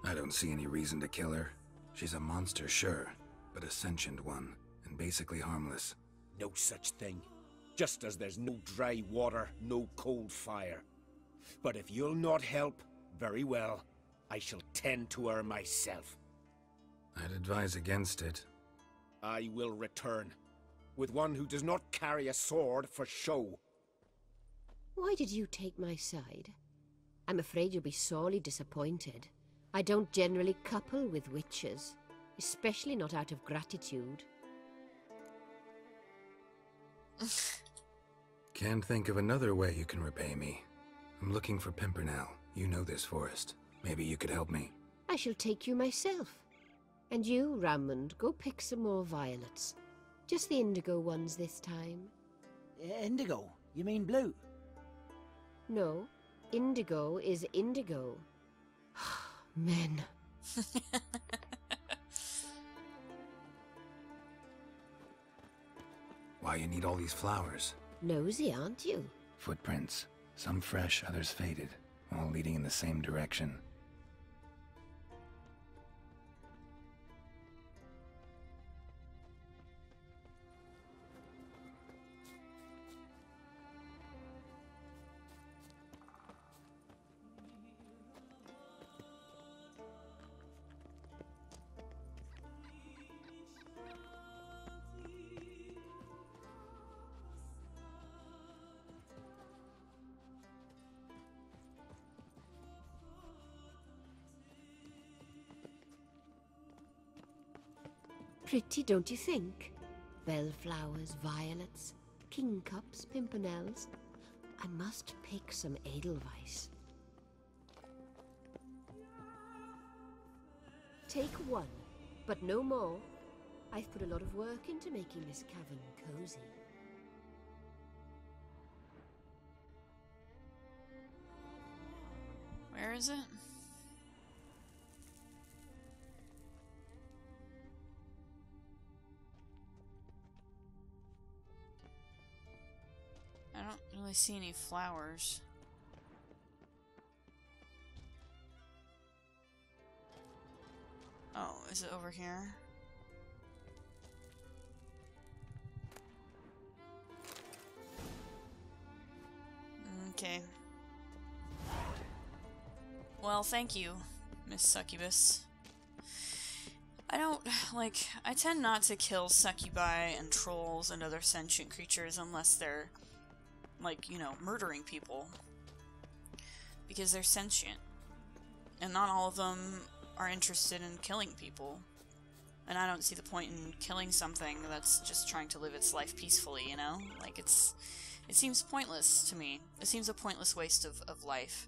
I don't see any reason to kill her. She's a monster, sure, but a sentient one, and basically harmless. No such thing. Just as there's no dry water, no cold fire. But if you'll not help, very well. I shall tend to her myself. I'd advise against it. I will return, with one who does not carry a sword for show. Why did you take my side? I'm afraid you'll be sorely disappointed. I don't generally couple with witches, especially not out of gratitude. Can't think of another way you can repay me. I'm looking for Pimpernel. You know this forest. Maybe you could help me. I shall take you myself. And you, Raymond, go pick some more violets. Just the indigo ones this time. Indigo? You mean blue? No, indigo is indigo. Men. Why you need all these flowers? Nosy, aren't you? Footprints. Some fresh, others faded. All leading in the same direction. Pretty, don't you think? Bellflowers, violets, kingcups, pimpernels. I must pick some edelweiss. Take one, but no more. I've put a lot of work into making this cavern cozy. Where is it? I don't really see any flowers. Oh, is it over here? Okay. Well, thank you, Miss Succubus. I tend not to kill succubi and trolls and other sentient creatures unless they're, murdering people. because they're sentient. And not all of them are interested in killing people. And I don't see the point in killing something that's just trying to live its life peacefully, you know? Like, it seems pointless to me. It seems a pointless waste of life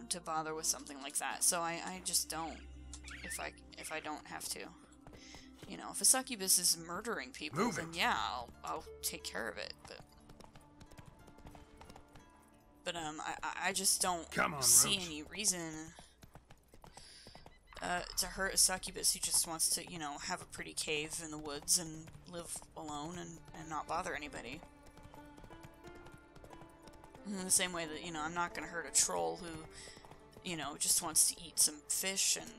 to bother with something like that. So I just don't, if I don't have to. You know, if a succubus is murdering people, then yeah, I'll take care of it, but I just don't see any reason to hurt a succubus who just wants to, you know, have a pretty cave in the woods and live alone and not bother anybody. In the same way that, you know, I'm not gonna hurt a troll who, you know, just wants to eat some fish and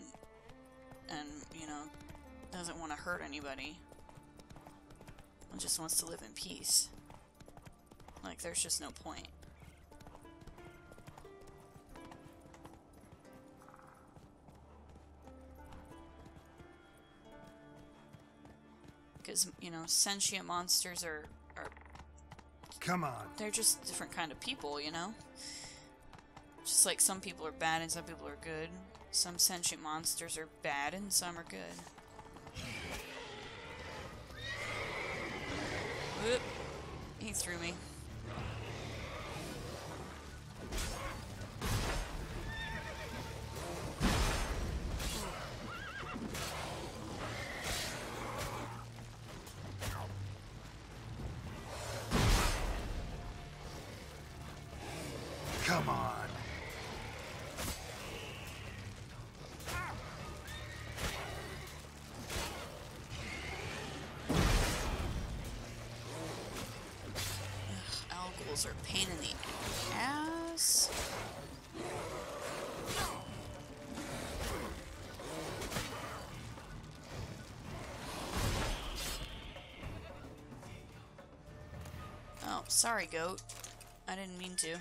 you know, doesn't want to hurt anybody. And just wants to live in peace. Like, there's just no point. Because, you know, sentient monsters are... Come on. They're just different kind of people, you know? Just like some people are bad and some people are good. Some sentient monsters are bad and some are good. Whoop. He threw me. Come on. Algals are a pain in the ass. Oh, sorry, goat. I didn't mean to.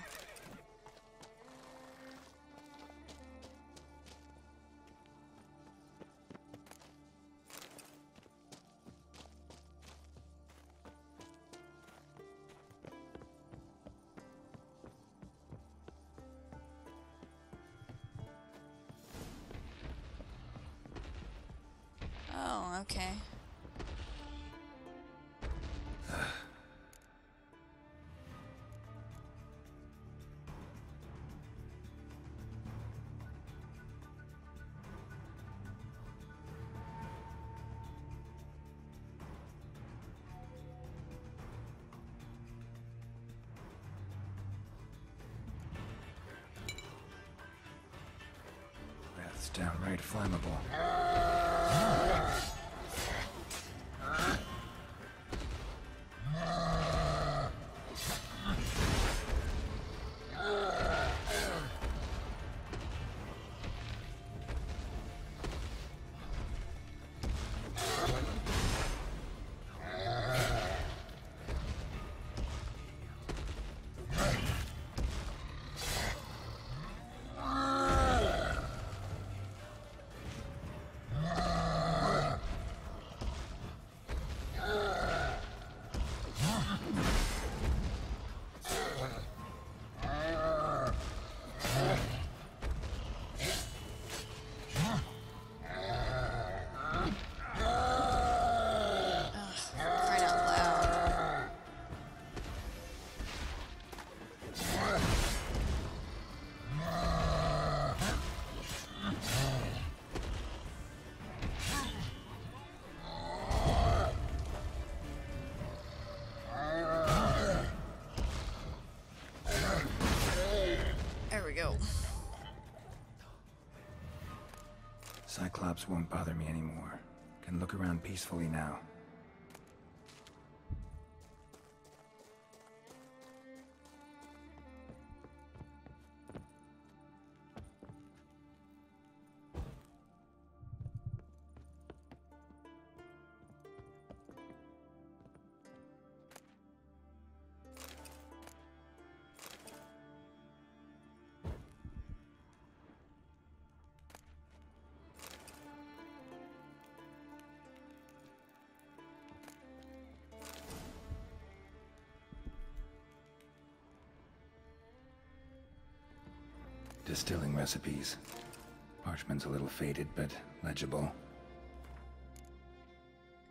Oh, okay. That's downright flammable. Cyclops won't bother me anymore. Can look around peacefully now. Distilling recipes. Parchment's a little faded, but legible.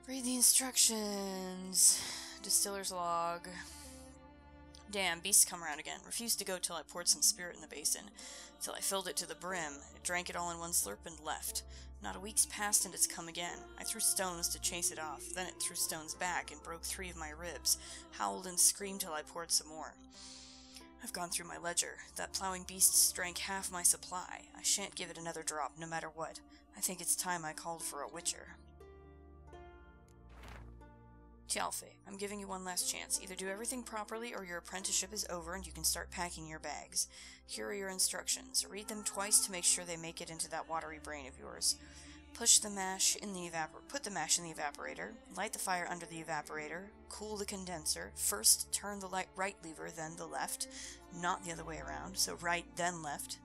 Read the instructions. Distiller's log. Damn, beasts come around again. Refused to go till I poured some spirit in the basin. Till I filled it to the brim. It drank it all in one slurp and left. Not a week's passed and it's come again. I threw stones to chase it off. Then it threw stones back and broke 3 of my ribs. Howled and screamed till I poured some more. I've gone through my ledger. That plowing beast drank half my supply. I shan't give it another drop, no matter what. I think it's time I called for a witcher. Tialfe, I'm giving you one last chance. Either do everything properly or your apprenticeship is over and you can start packing your bags. Here are your instructions. Read them twice to make sure they make it into that watery brain of yours. Put the mash in the evaporator. Light the fire under the evaporator. Cool the condenser. First turn the right lever, then the left. Not the other way around, so right, then left.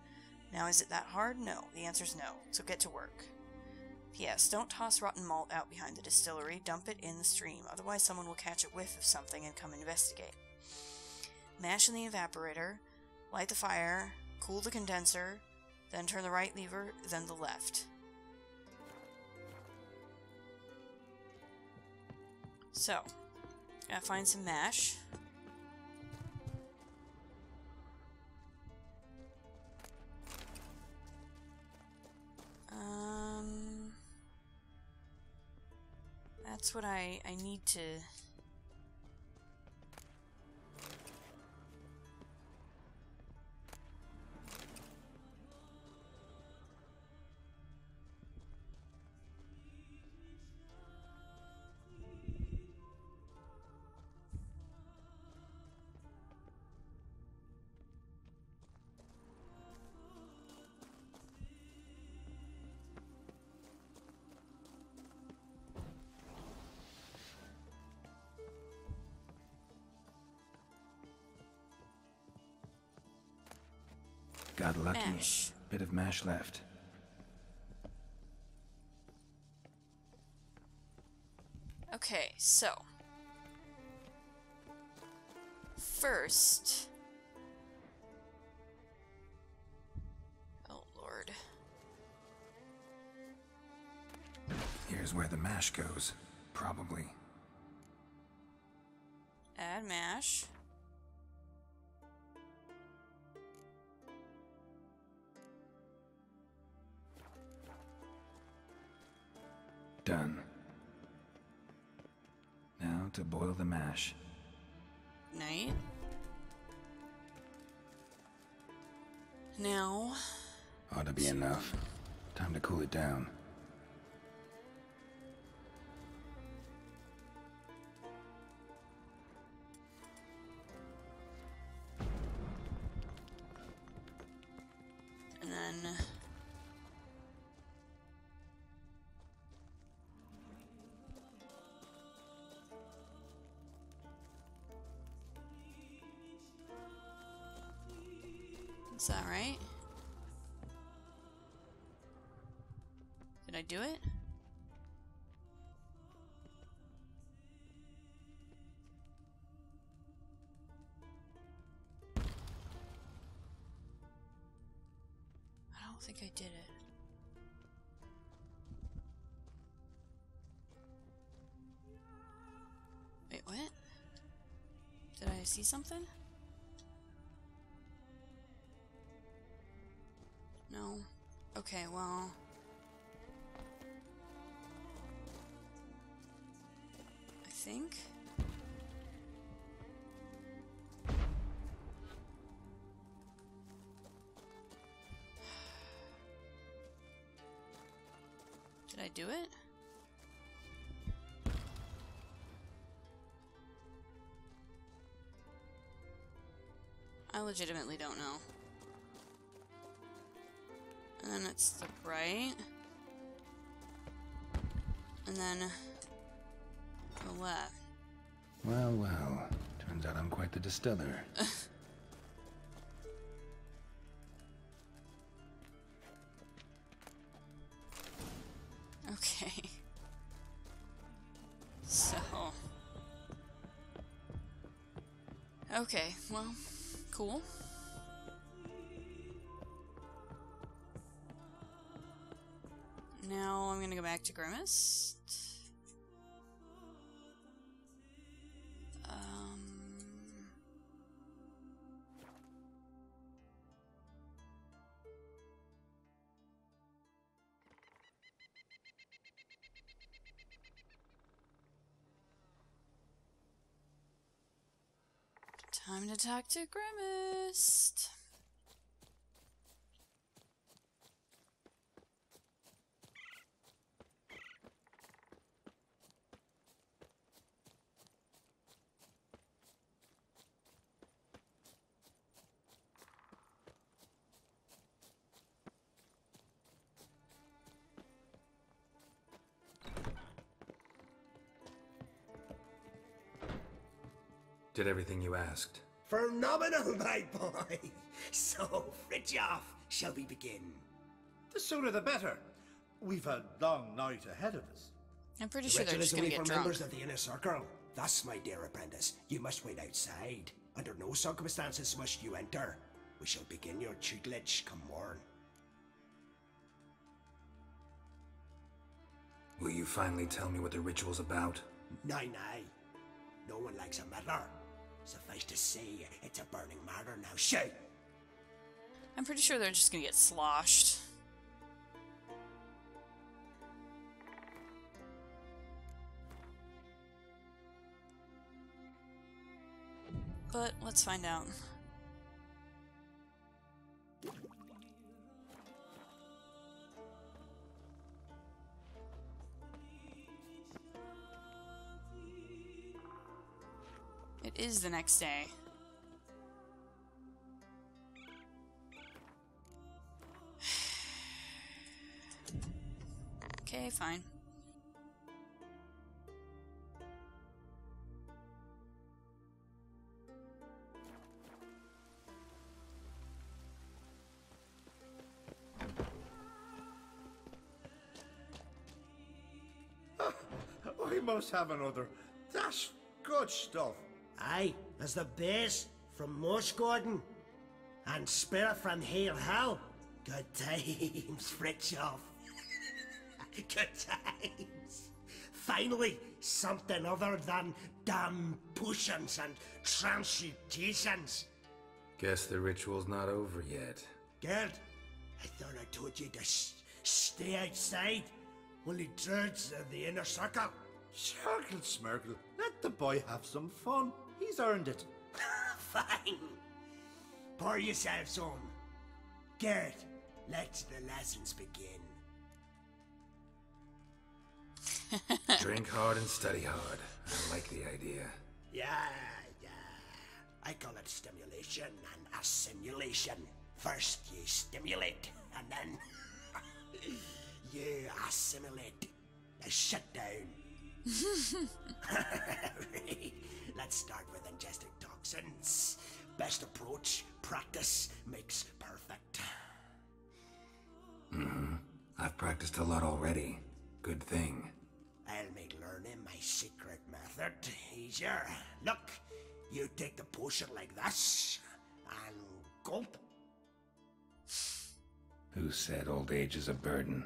Now is it that hard? No. The answer's no. So get to work. P.S. Don't toss rotten malt out behind the distillery. Dump it in the stream. Otherwise someone will catch a whiff of something and come investigate. Mash in the evaporator. Light the fire. Cool the condenser. Then turn the right lever, then the left. So, gotta find some mash. That's what I need to... Got lucky. Mash. Bit of mash left. Okay, so... First... Oh, Lord. Here's where the mash goes. Probably. Add mash. Done. Now to boil the mash. Night. Now... Ought to be enough. Time to cool it down. And then... Is that right? Did I do it? I don't think I did it. Wait, what? Did I see something? No. Okay, well... I think? Did I do it? I legitimately don't know. And then it's the right. And then the left. Well, well. Turns out I'm quite the distiller. Okay. So... Okay, well, cool. we gonna go back to Grimmest? Time to talk to Grimmest. Did everything you asked. Phenomenal, my boy. So, Fritjof, shall we begin? The sooner the better. We've a long night ahead of us. I'm pretty sure they're just gonna get for drunk. members of the inner circle. Thus, my dear apprentice, you must wait outside. Under no circumstances must you enter. We shall begin your tutelage come morn. Will you finally tell me what the ritual's about? Nay. No one likes a matter. Suffice to say, it's a burning matter now. Shout! I'm pretty sure they're just gonna get sloshed. But let's find out. It is the next day. Okay, fine. We must have another. That's good stuff. Aye, as the base from Morsgordon and Spirit from Hale Hell. Good times, Fritjof. Good times. Finally, something other than damn potions and transmutations. Guess the ritual's not over yet. Gerd, I thought I told you to stay outside. Only druids of the inner circle. Circle Smirkle, let the boy have some fun. He's earned it. Fine. Pour yourselves home. Gerd, let the lessons begin. Drink hard and study hard. I like the idea. Yeah. I call it stimulation and assimilation. First you stimulate, and then you assimilate. Now shut down. Let's start with ingesting toxins. Best approach, practice makes perfect. I've practiced a lot already. Good thing. I'll make learning my secret method easier. Look, you take the potion like this, and gulp. Who said old age is a burden?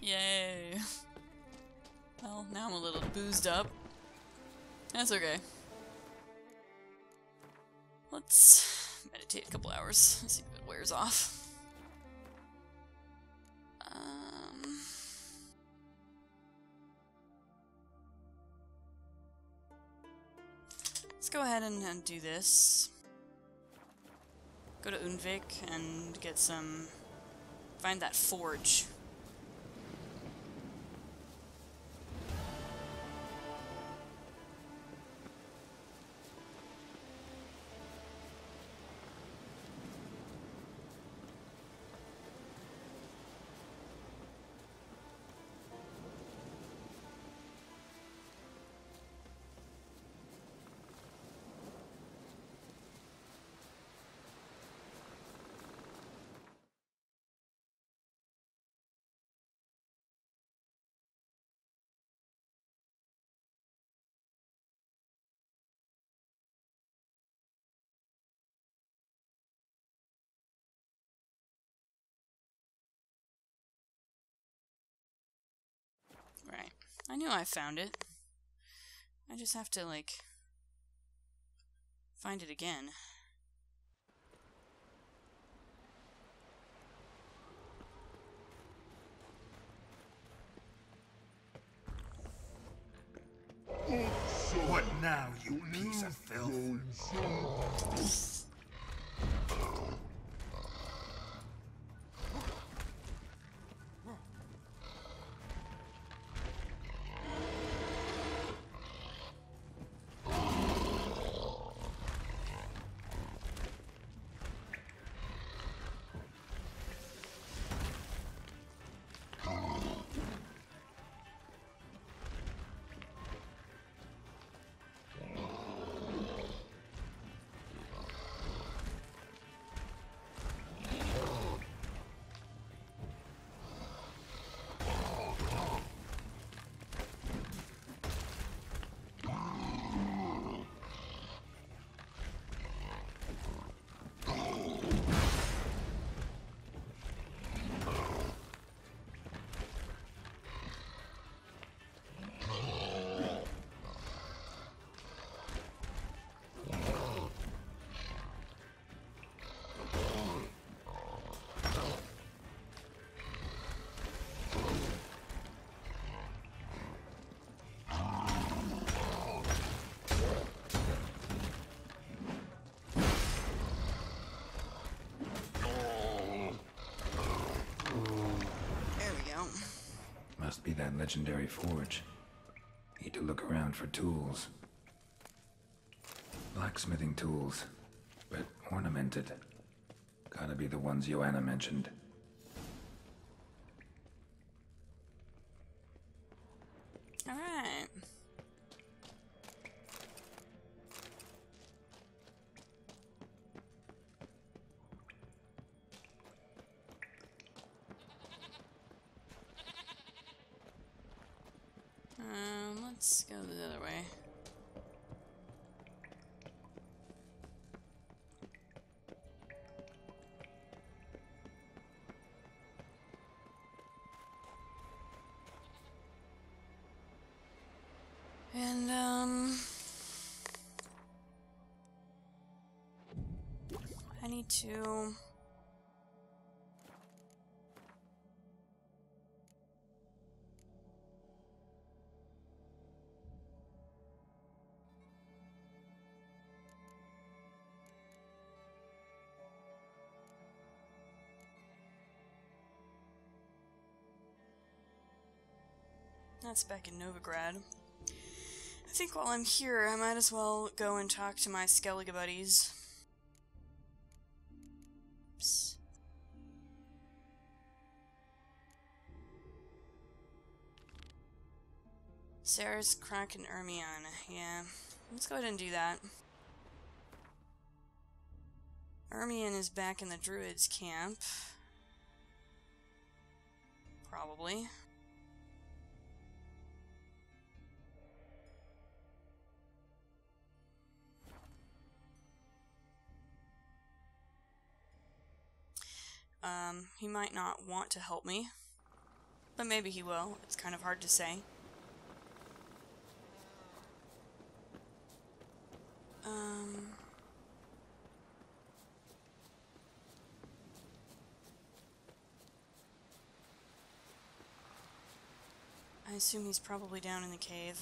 Yay. Well, now I'm a little boozed up. That's okay. Let's meditate a couple hours, see if it wears off. Let's go ahead and do this. Go to Unvik and get some... find that forge. I knew I found it. I just have to, like, find it again. What now, you piece of filth? Must be that legendary forge. Need to look around for tools. Blacksmithing tools, but ornamented. Gotta be the ones Joanna mentioned. Alright. Let's go the other way. And, I need to... That's back in Novigrad. I think while I'm here, I might as well go and talk to my Skellige buddies. Oops. Sarah's, Crack, and Ermion. Yeah, let's go ahead and do that. Ermion is back in the Druids' camp. Probably. He might not want to help me, but maybe he will. It's kind of hard to say. I assume he's probably down in the cave.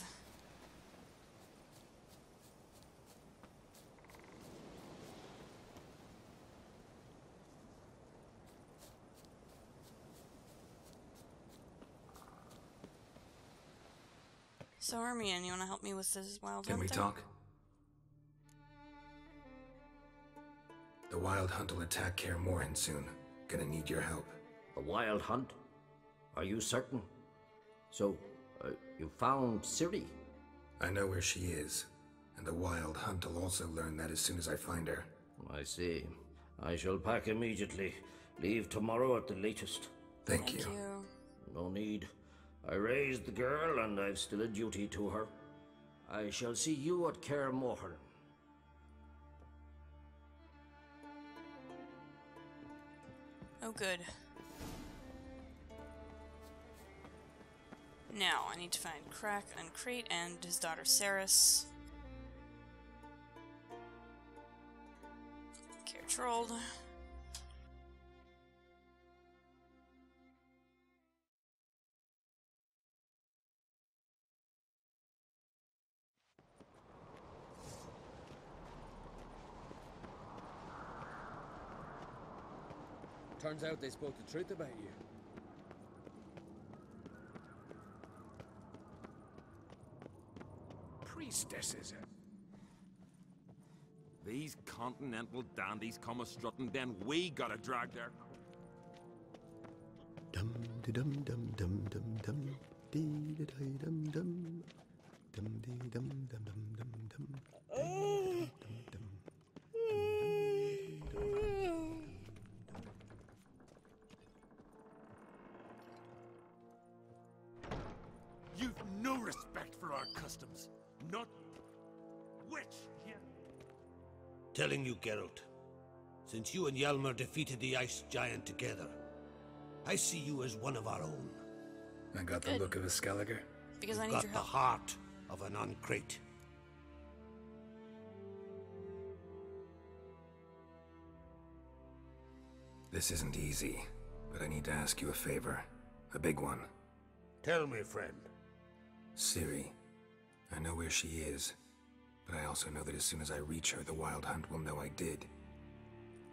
So, Ermion, you want to help me with this wild hunt? Can we talk? The wild hunt will attack Kaer Morhen soon. Gonna need your help. A wild hunt? Are you certain? So, you found Ciri? I know where she is, and the wild hunt will also learn that as soon as I find her. I see. I shall pack immediately. Leave tomorrow at the latest. Thank you. No need. I raised the girl, and I've still a duty to her. I shall see you at Kaer Morhen. Oh, good. Now, I need to find Crack and Crate and his daughter Saris. Carriage rolled. Turns out they spoke the truth about you. Priestesses. These continental dandies come a-strutting, then we gotta drag their... Dum de dum dum dum dum dum dee da da dum dum dum dee dum dum dum dum dum. You've no respect for our customs. Not... Witch! Telling you, Geralt, since you and Hjalmar defeated the ice giant together, I see you as one of our own. I got the look of a Skelliger. Because I need got your the help. heart of an uncrate. This isn't easy, but I need to ask you a favor. A big one. Tell me, friend. Ciri. I know where she is, but I also know that as soon as I reach her, the Wild Hunt will know I did.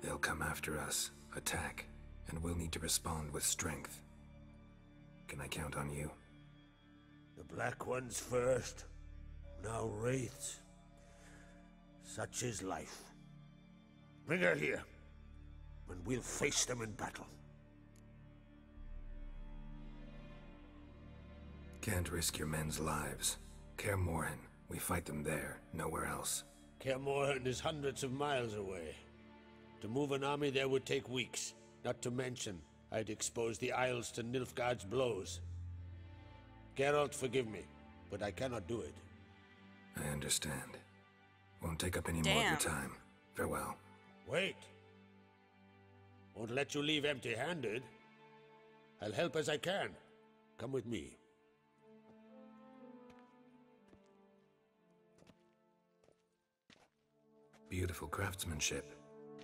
They'll come after us, attack, and we'll need to respond with strength. Can I count on you? The Black Ones first, now Wraiths. Such is life. Bring her here, and we'll face them in battle. Can't risk your men's lives. Kaer Morhen, we fight them there, nowhere else. Kaer Morhen is hundreds of miles away. To move an army there would take weeks, not to mention I'd expose the Isles to Nilfgaard's blows. Geralt, forgive me, but I cannot do it. I understand. Won't take up any more of your time. Farewell. Wait. Won't let you leave empty-handed. I'll help as I can. Come with me. Beautiful craftsmanship.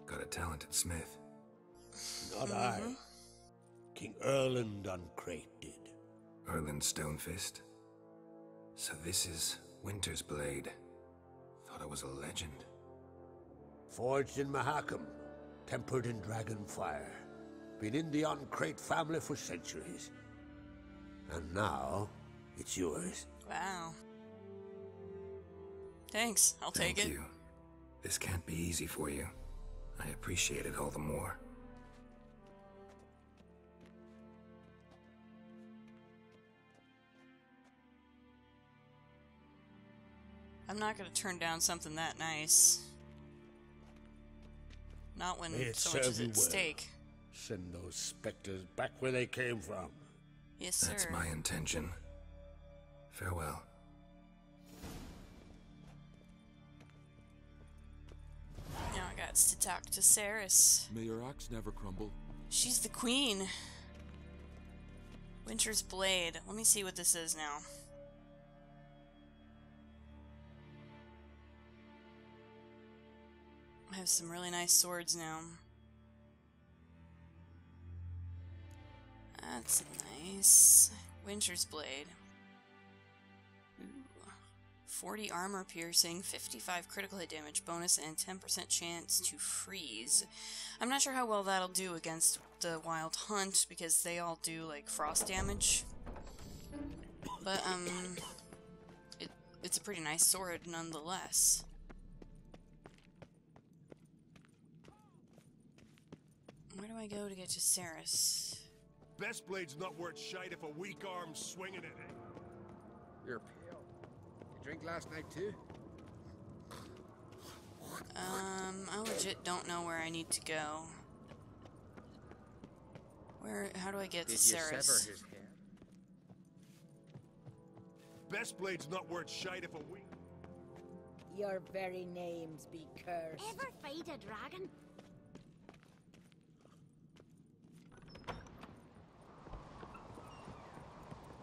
Got a talented smith. Not I. King Erland Uncrate did. Erland Stonefist? So this is Winter's Blade. Thought it was a legend. Forged in Mahakam, tempered in dragon fire. Been in the Uncrate family for centuries. And now, it's yours. Wow. Thanks, I'll take it. Thank you. This can't be easy for you. I appreciate it all the more. I'm not gonna turn down something that nice. Not when May it so much serve is you at well. stake. Send those specters back where they came from. Yes, sir. That's my intention. Farewell. Now I got to talk to Saris. May your axe never crumble. She's the queen. Winter's Blade. Let me see what this is now. I have some really nice swords now. That's nice. Winter's Blade. Ooh. 40 armor piercing, 55 critical hit damage bonus, and 10% chance to freeze. I'm not sure how well that'll do against the Wild Hunt, because they all do, like, frost damage. But, it's a pretty nice sword nonetheless. Where do I go to get to Saris? Best blade's not worth shite if a weak arm's swinging it. You're pale. You drink last night too? I legit don't know where I need to go. How do I get to Saris? Did you sever his head? Best blade's not worth shite if a weak... Your very names be cursed. Ever fight a dragon?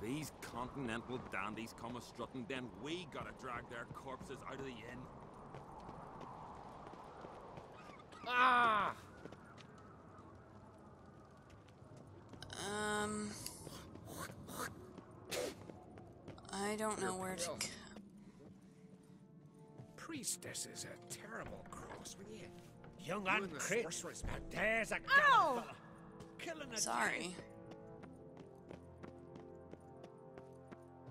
These continental dandies come a-strutting, then we gotta drag their corpses out of the inn. Ah! I don't know where to go. Priestess is a terrible cross with you. Young You and the uncrit. sorceress, man. There's a Ow! fella. Killing a Sorry.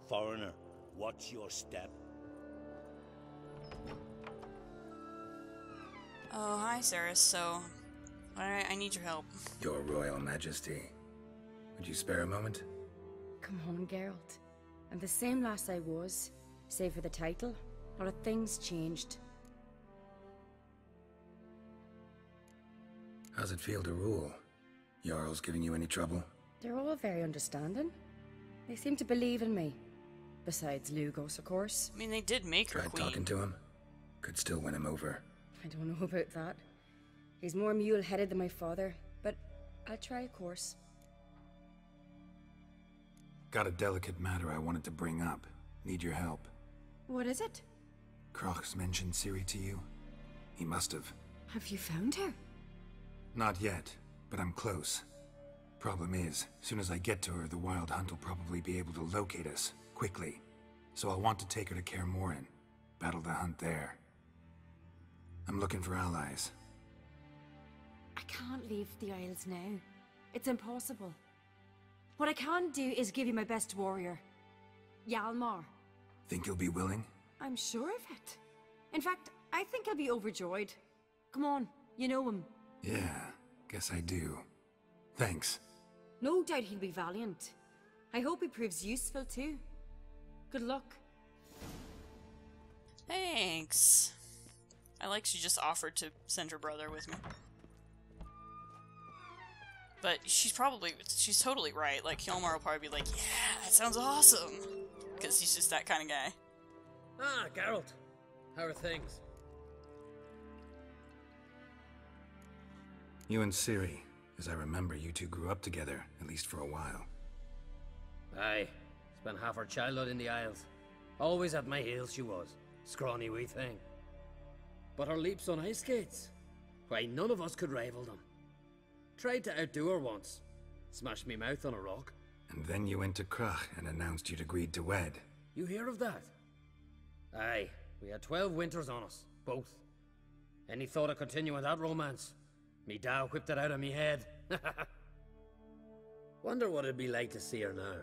Foreigner, watch your step. Oh, hi, Saris. So, I need your help. Your Royal Majesty. Would you spare a moment? Come on, Geralt. I'm the same lass I was, save for the title. A lot of things changed. How's it feel to rule? Jarl's giving you any trouble? They're all very understanding. They seem to believe in me. Besides Lugos, of course. I mean, they did make her Tried queen. talking to him? Could still win him over. I don't know about that. He's more mule-headed than my father, but I'll try, of course. Got a delicate matter I wanted to bring up. Need your help. What is it? Kroch's mentioned Ciri to you? He must have. Have you found her? Not yet, but I'm close. Problem is, soon as I get to her, the Wild Hunt will probably be able to locate us, quickly. So I'll want to take her to Kaer Morhen. Battle the hunt there. I'm looking for allies. I can't leave the Isles now. It's impossible. What I can do is give you my best warrior. Hjalmar. Think you'll be willing? I'm sure of it. In fact, I think he'll be overjoyed. Come on, you know him. Yeah, guess I do. Thanks. No doubt he'll be valiant. I hope he proves useful too. Good luck. Thanks. I like she just offered to send her brother with me. But she's totally right. Like, Hjalmar will probably be like, yeah, that sounds awesome. Because he's just that kind of guy. Ah, Geralt. How are things? You and Ciri. As I remember, you two grew up together, at least for a while. Aye. Spent half her childhood in the Isles. Always at my heels she was. Scrawny wee thing. But her leaps on ice skates? Why, none of us could rival them. Tried to outdo her once. Smashed me mouth on a rock. And then you went to Kroch and announced you'd agreed to wed. You hear of that? Aye. We had 12 winters on us. Both. Any thought of continuing that romance? Me Dow whipped it out of me head. Wonder what it'd be like to see her now.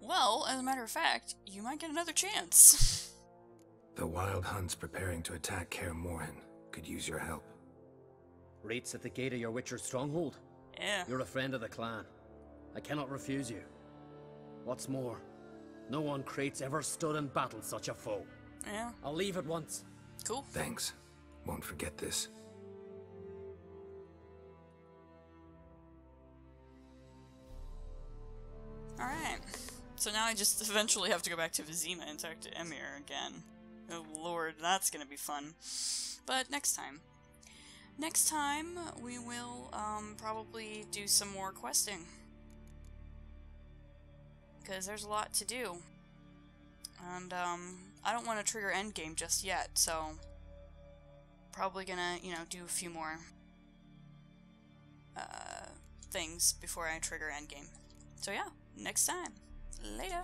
Well, as a matter of fact, you might get another chance. The Wild Hunt's preparing to attack Kaer Morhen. Could use your help. Rates at the gate of your Witcher's stronghold? Yeah. You're a friend of the clan. I cannot refuse you. What's more, no one Krait's ever stood and battled such a foe. Yeah. I'll leave at once. Cool. Thanks. Won't forget this. Alright. So now I just eventually have to go back to Vizima and talk to Emir again. Oh lord, that's gonna be fun. But next time. Next time, we will, probably do some more questing. Because there's a lot to do. And, I don't want to trigger endgame just yet, so... Probably gonna, do a few more, things before I trigger endgame. So yeah, next time. Later.